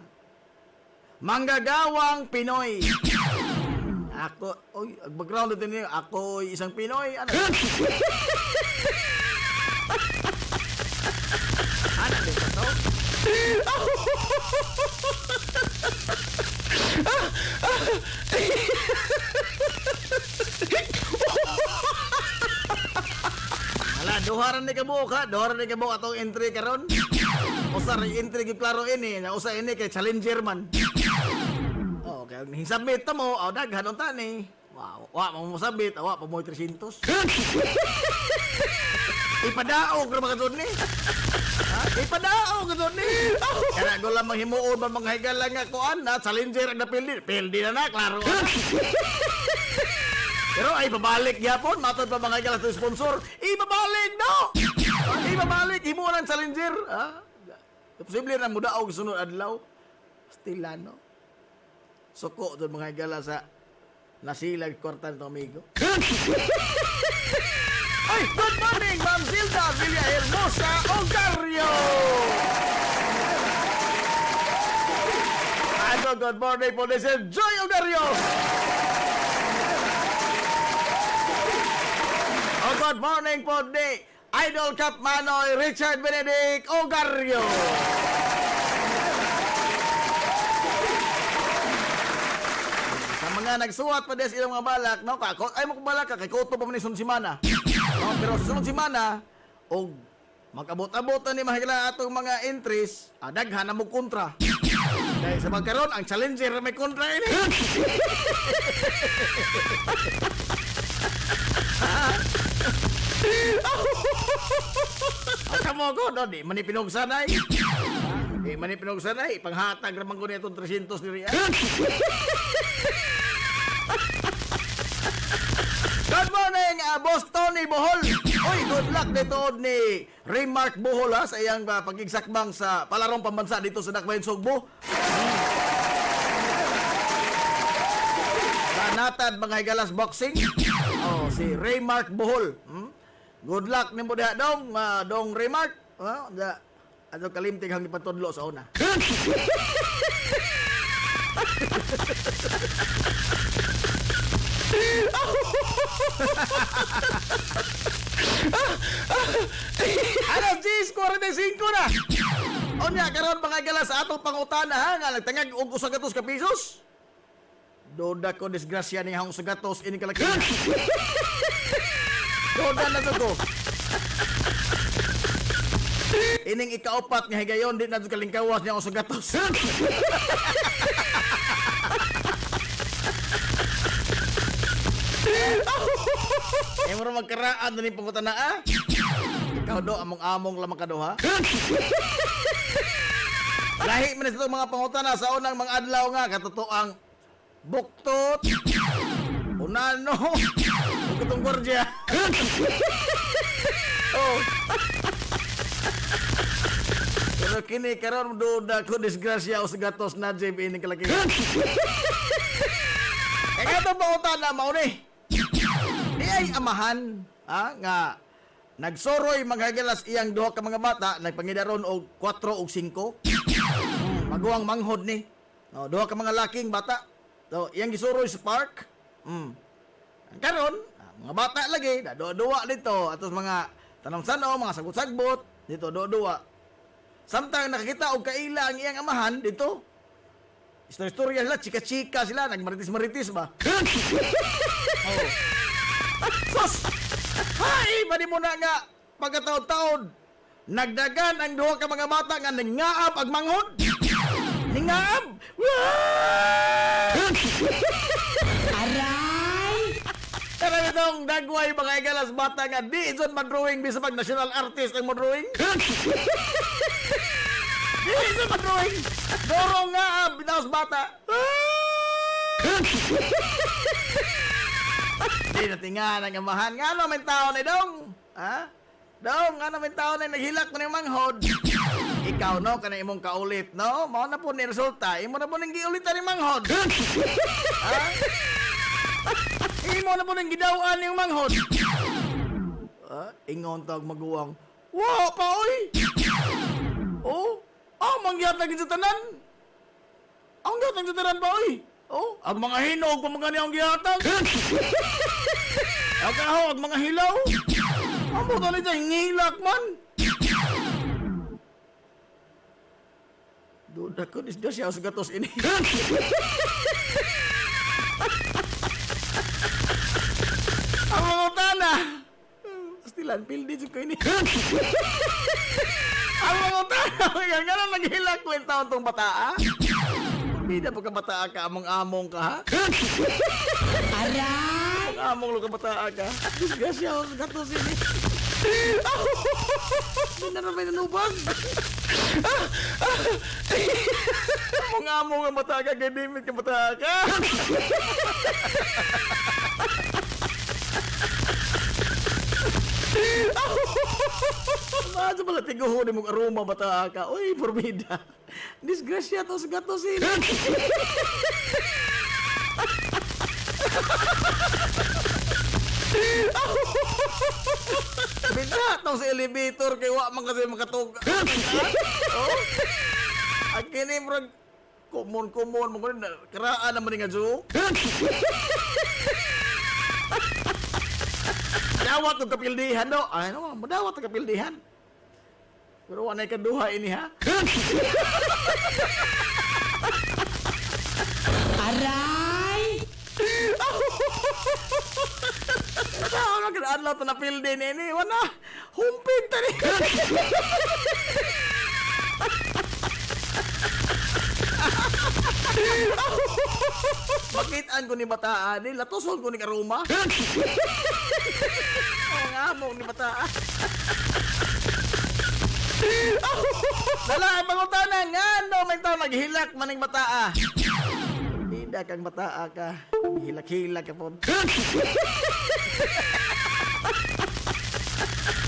Manggagawang Pinoy. Ako, oy, background din niyo. Ako isang Pinoy. Ano? Ano din ba to? Hala, duharan ni kabuok ha. Duharan ni kabuok atong entry karon. Usa rin entry giklaro ini. Usa ini kay challenger man. Okay, hinsabit mo, daghan unta ni. Wow, mo sabit, pa mo 300. Ipadaog ra mga ni. Ipadaog ka ni. Kaya ko lang manghimuon ba mga higala nga kuan na challenger ang napildi. Pildi na klaro. Pero ay babalik gyapon, matod pa mga higala sa sponsor. Ibabalik no. Ibabalik himuon ang challenger, Posible na mudaog sunod adlaw. Stilano. Suko doon mga higala sa nasilag kwartan ng amigo. Ay, good morning, Ma'am Zilda Villahermosa Ogario! Ano, good morning po ni Sir Joy Ogario! Good morning po ni Idol Cup Manoy Richard Benedict Ogario! Mga nagsuwat pa des ilang mga balak, no? Ay mo balak ka kay kuto pa man ni sunod semana. No, pero sa sunod semana og mag-abot-abot ni mahigala atong mga entries, daghan na mo kontra. Dahil sa magkaroon, ang challenger may kontra ini. Ang mo ko, no? Di manipinog sanay. Di manipinog sanay. Panghatag naman ko niya itong 300 diri. Good morning, Boss Tony Bohol. Uy, good luck dito ni Raymark Bohol ha, sa iyang pag-igsakbang sa palarong pambansa dito sa Dakbayan Sugbo. Sa Natad mga higalas boxing. Oh, si Raymark Bohol. Good luck nimo diha dong Raymark. Ato kalimtig hang ipatudlo sa una. Alas 10:45 na. Onya karon mga galas sa atong pangutana ha nga nagtangag og 100 ka pesos. Doda ko disgrasya ni hang 100 ini kalaki. Doda na to ko. Ining ikaapat nga higayon di na to kalingkawas niya ang 100. Eh mo magkaraan ni pangutana ah. Ikaw do among-among lamang ka do ha. Lahi man sa mga pangutana sa unang mga adlaw nga katotoang buktot, unano, ug katong gwardiya. Oh. Pero kini karon duda ko disgrasya o sagatos na JB ini kalaki. Kaya ito pangutana mao ni. Di ay amahan nga nagsoroy maghagilas iyang duha ka mga bata nagpangidaron og 4 og 5. Maguwang manghod ni. No, duha ka mga laking bata. So, iyang gisuroy sa park. Karon, mga bata lagi, duwa dito atos mga tanong-sano, mga sagot-sagbot dito duwa. Samtang nakakita og kaila ang iyang amahan dito. Istorya sila, chika-chika sila, nagmaritis-maritis ba? Oh. Sus! Hay! Madi mo na nga, pagkataon-taon, nagdagan ang duha ka mga bata nga nangaab ag manghod. Nangaab! Aray! Tara itong dagway mga igalas bata nga di dyan madrawing bisa pag national artist ang madrawing. Di dyan madrawing. Dorong nga binaos bata. Di natingan ang amahan. Nga ano may tao na dong? Ha? Dong, nga ano may tao na naghilak mo ng manghod? Ikaw no, kana imong kaulit no? Mao na po ni resulta. Imo na po ning giulitan ni manghod. Ha? Imo na po ning gidawan ni manghod. Ingon tag maguwang. Wa pa oy. Oh, mangyatag sa tanan. Ang gatang sa tanan ba oy? Oh, ang mga hinog pa mga niyang gihatag. Ang kahog mga hilaw. Ang mo dali dyan ngilak man. Duda ko disgrasya sa gatos ini. Ang mga utana. Pastilan pildi ko ini. Ang mga utana. Yan nga lang naghilak ko yung taon tong bataa. Bida pagkabataa ka, among-among ka ha? Aray! Among-among lo kabataa ka. Disgrasya sa gatos ini. Hindi na naman nanubag. Among-among ang bata ka, ganimit ka bata ka. Masa pala tiguhon mong aroma bata ka. Uy, forbida. Disgrasya to sa gatos ini. Bida tong sa elevator kay wa man kasi makatug. Oh. Ang kini murag kumon mo ko karaan naman nga joke. Dawat og kapildihan do. Ano, madawat og kapildihan. Pero anay kaduha ini ha. Aray! Sao na kada adlaw to na pildi ini wana. Humpid tani. Makitaan ko ni bataan ni latuson ko ni karuma. Oh nga mo ni bataan. Dala ang pangutanan nga no may tao naghilak maning bataa. Hindi kang bataa ka. Hilak-hilak ka po.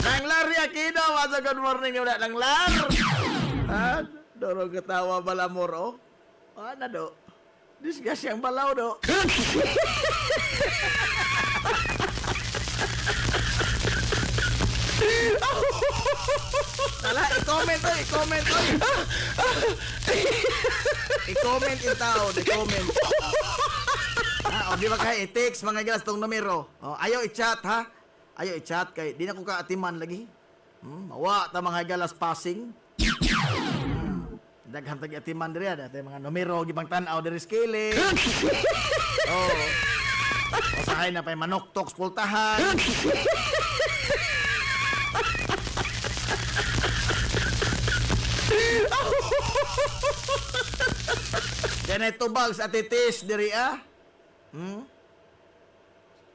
Nanglar Aquino, what's good morning niyo na Nanglar. Ah, dorong ketawa balamor oh. Ana do. Disgas yang balaw do. Tala, i-comment to, i-comment to. I-comment yung tao, i-comment. O di ba kaya i-text mga gilas tong numero. O, ayaw i-chat ha. Ayaw i-chat kay di na ko kaatiman lagi. Mawa ta mga galas passing. Daghang tag atiman diri ada tay mga numero gibang tan-aw diri skele. Oh. Usahay na pay manok tok pultahan. Ganay tubag sa atitis diri ah.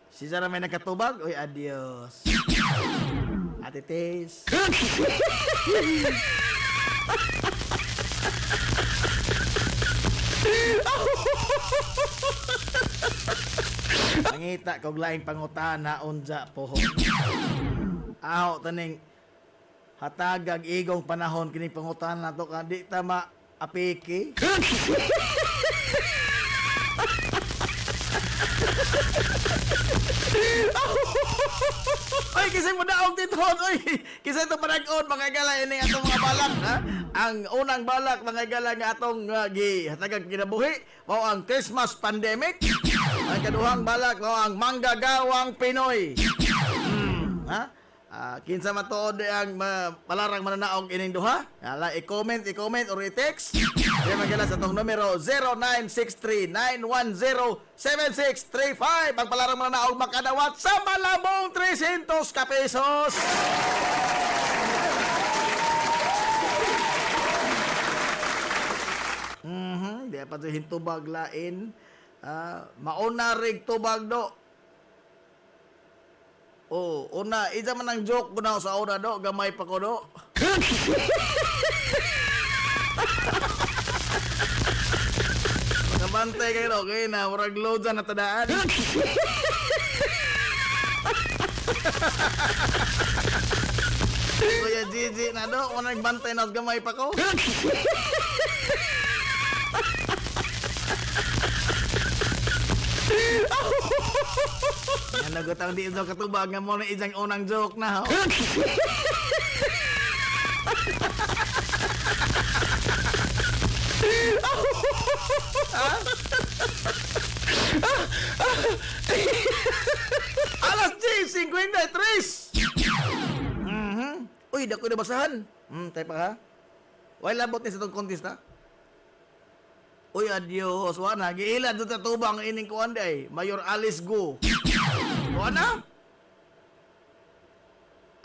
Si Zara may nakatubag? Uy, adios. Atitis. Mangita kog laing pangutana unja pohon. Aho taning hatagag igong panahon kini pangutana to di ta maapiki. Oy, kisay mo daog tithon, oy. Kisay to panag-on mga gala ini atong mga balak, ha? Ang unang balak mga gala nga atong gihatagag kinabuhi mao ang Christmas pandemic. Ang kaduhang balak mao ang manggagawang Pinoy. Ha? Kinsa matuod ang palarang mananaog ining duha? Ala i-comment or i-text. Di magala sa tong numero 0963-910-7635. Ang palarang mananaog makadawat sa malabong 300 ka pesos. Di pa to hintubag lain. Mauna rig tubag do. Oh, una, isa man ang joke ko na sa una do, gamay pa ko do. Nakabantay kayo do, kaya na, murag load sa natadaan. Kuya Gigi na do, muna nagbantay na gamay pa ko. Yan nagutang di ito katubag nga mo na isang unang joke na ho. Alas 10:53. Uy, dako na basahan. Tayo pa ha. Wala labot ni sa itong contest ha. Uy, adios. Wana, giilad doon sa tubang ining kuwan day. Mayor Alice Go. Wana?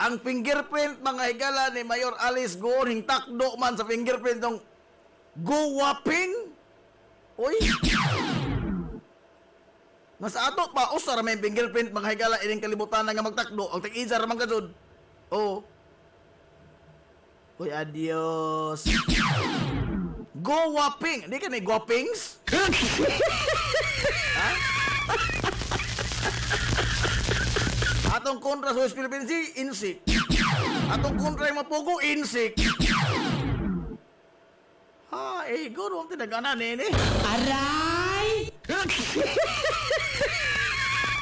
Ang fingerprint mga higala ni Mayor Alice Go, hing takdo man sa fingerprint ng Go Waping. Uy. Nasa ato pa, usara may fingerprint mga higala ining kalibutan nga magtakdo. Ang tag-izar man kasud. Oh. Uy, adios. Go Waping. Hindi ka na Guapings? Ha? Atong kontra sa West Philippine Sea, insik. Atong kontra yung mapugo, insik. Ha, go doon tinaganan eh. Aray!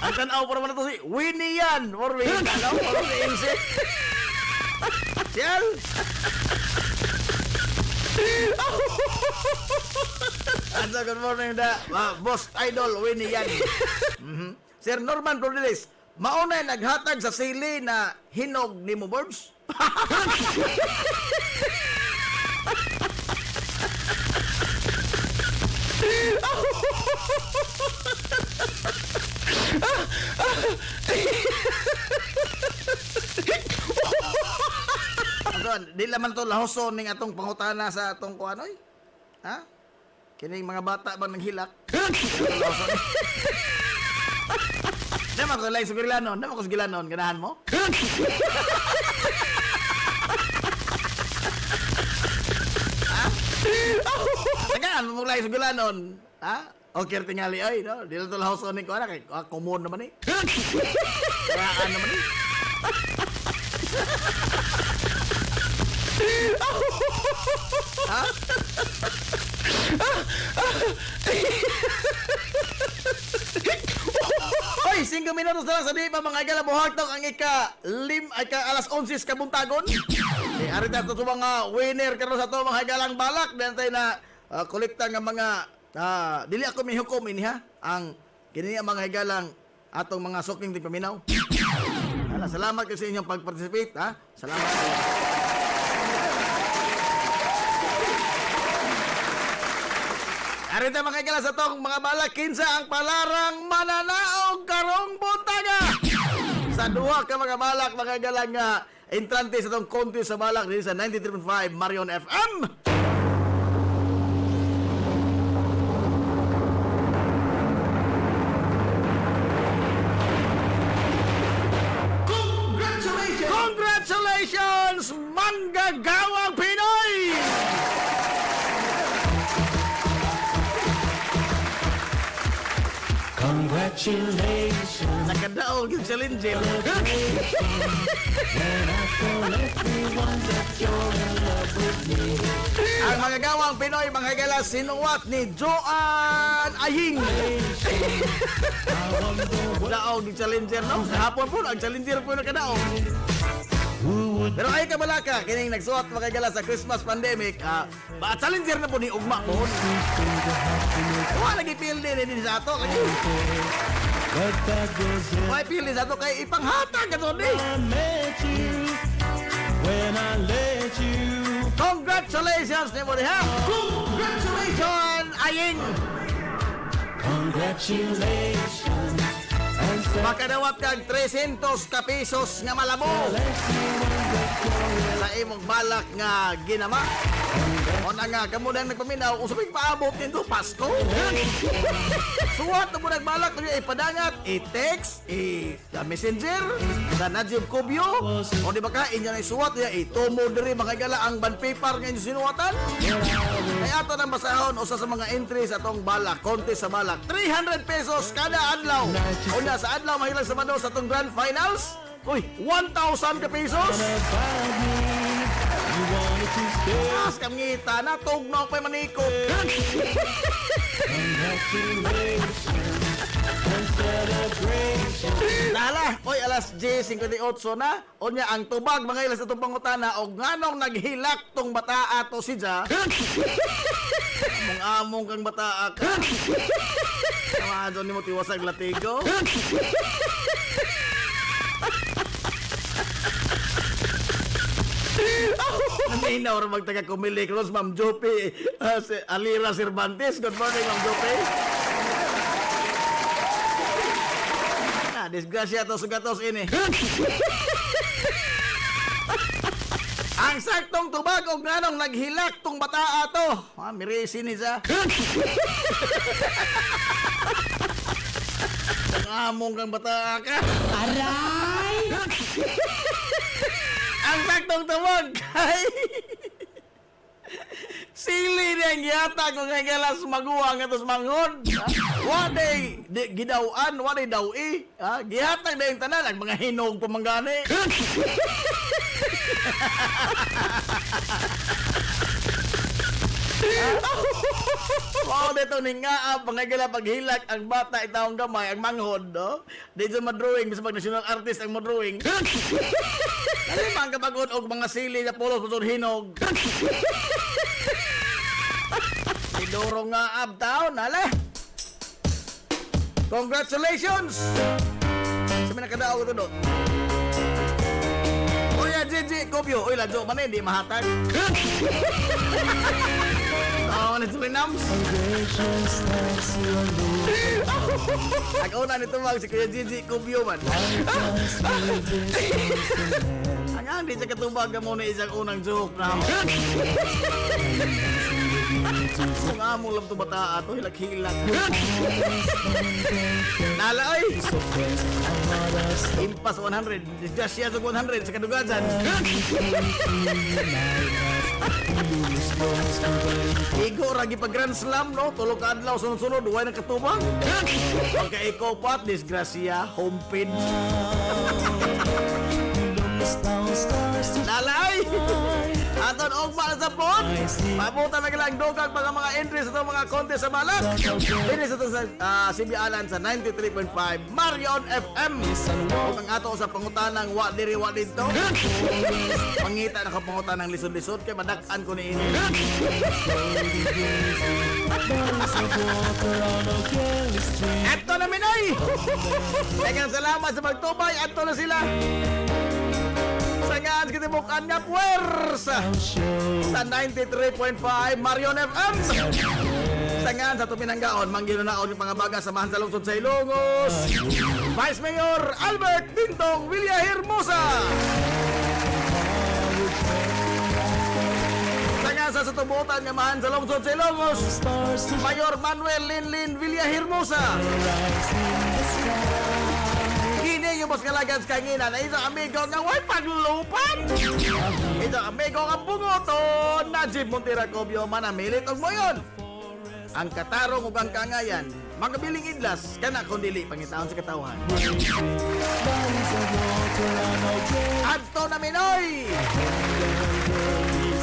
Ang tanaw para man ito si Winnie yan. Or Winnie, ano? Or si insik. Siyal! Ano, good morning da. Boss Idol, Winnie yan. Sir Norman Cordelis, maunay naghatag sa sili na hinog ni mo, Borbs? Di laman to lahoson ning atong pangutana sa atong kuanoy. Ha? Kining mga bata bang nanghilak? Naman ko lang sugilanon. Naman ko sugilanon. Ganahan mo? Ha? Tagaan mo lang sugilanon. Ha? Okay, tingali ay, no? Di lang ito laos ko ko, anak. Kumon naman eh. Karaan naman eh. Ha? Hoy, 5 minutos na lang sa di pa mga igala buhagtong ang alas 11 kabuntagon. Arita to sa mga winner karon sa to mga igalang balak dan tayo na kolekta nga mga dili ako may hukom ini ha ang kini ang mga igalang atong mga suking di paminaw. Salamat kasi inyong pag-participate ha. Salamat. Arita mga igala sa tong mga balak kinsa ang palarang mananaog karong buntaga. Sa duha ka mga balak mga igala nga entrante sa tong konti sa balak dito sa 93.5 Marion FM. Congratulations, Manggagawang Pinoy! Congratulations. Nagkadaog yung challenge. Ang mga gawang Pinoy, mga higala, sinuwat ni Joan Aying. Daog yung challenger, no? Hapon po, ang challenger po nakadaog. Pero ay kabalaka, kining nagsuot mga higala sa Christmas pandemic, challenger na po ni Ugma po. Wala lagi pildi din sa ato. Wala pildi sa ato kay ipanghatag ka doon eh. Congratulations ni mo diha. Congratulations Aying. Congratulations. Makadawat kag 300 ka pesos nga malabo sa imong balak nga ginama. O na nga, kamo na nagpaminaw, usapin paabot nito, Pasko. Suwat na mo nagbalak, ipadangat, i-text, i-messenger, sa Najib Kubyo, o di ba ka, inya na isuwat, itumo diri, makagala ang band paper nga inyong sinuwatan. Ay ato ng basahon, usa sa mga entries atong balak, contest sa balak, 300 pesos kada adlaw. O na, sa adlaw, mahilang sa mano sa atong grand finals, uy, 1,000 ka pesos. Mas kamngita na, tugnaw pa'y manikot. Lala, oy, alas 10:58 na. O niya, ang tubag, mga ilas itong pangutana, o nganong naghilak tong bataa to si Ja. Among kang bataa ka. Mga doon ni mo tiwasag latigo. Naminaw rin magtaga kumili cross, Ma'am Jopi, si Alira Cervantes. Good morning, Ma'am Jopi. Disgrasya to sugatos ini. Ang saktong tubag og nanong naghilak tong bataa to. Mirisi ni sa. Among kang bataa ka. Aray! Ang saktong tawag kay sili niyang giyata kung kay galas maguwang atos manghod. Waday gidawaan, waday dawi. Gihatag na yung tanan, ang mga hinog pamanggani. Wow, dito ni nga pangagala paghilak ang bata itawang gamay, ang manghod, no? Dito madrawing, bisa pag national artist ang madrawing. Ano man kapagod og mga sili na pulos kusod hinog. Iduro nga abtaon, ala. Congratulations! Sa mga nakadao ko to, Uy, Gigi, Kubyo. Uy, Ladyo, man hindi mahatag. Oo, nito rin nams. Ang una nito mag si Kuya Gigi, Kubyo man. Ang hindi siya katubag mo na isang unang joke na. Kung among lang to bata ato, hilak-hilak. Nala, oy! Impas 100. Disgrasya sa 100 sa kadugasan. Igo ragi pag Grand Slam, no? Tulog ka adlaw, sunod-sunod, huwag na katubang. Pagka ikaw pat, disgrasya, home page. Nalay! Aton ogma sa pod. Pabuta na lang dugang mga entries sa mga contest sa balat. Ini sa CB Alan sa 93.5 Marion FM. Kung ang ato sa pangutanang wa diri wa dito. Pangita na ka pangutanang lisod-lisod kay madak-an ko ni ini. Ato na Minoy. Daghang salamat sa pagtubay. Ato na sila. Sangaan kita bukan nga puwersa sa 93.5 Marion FM. Sangaan sa Tuminanggaon, mangginonaon yung pangabaga samahan sa lungsod sa Ilongos. Vice Mayor Albert Bintong Villahermosa. Sangaan sa Sutubutan nga mahan sa lungsod sa Ilongos. Mayor Manuel Linlin Villahermosa. Kini yung mas kalagan sa kanginan na isang amigo nga way paglupan. Isang amigo nga bungoton. Najib Montiracobio manamilit og mo yun. Ang katarong ug ang kangayan, magabiling idlas kana kun dili pangitaon sa katawhan. Adto na Minoy.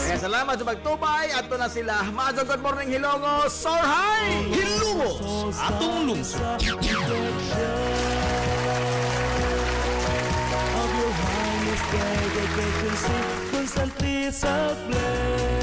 Kaya salamat sa pagtubay. Adto na sila. Maadto good morning Hilongos. Soar high. Hilongos atong lungsod. Dedication, consently, self-blame.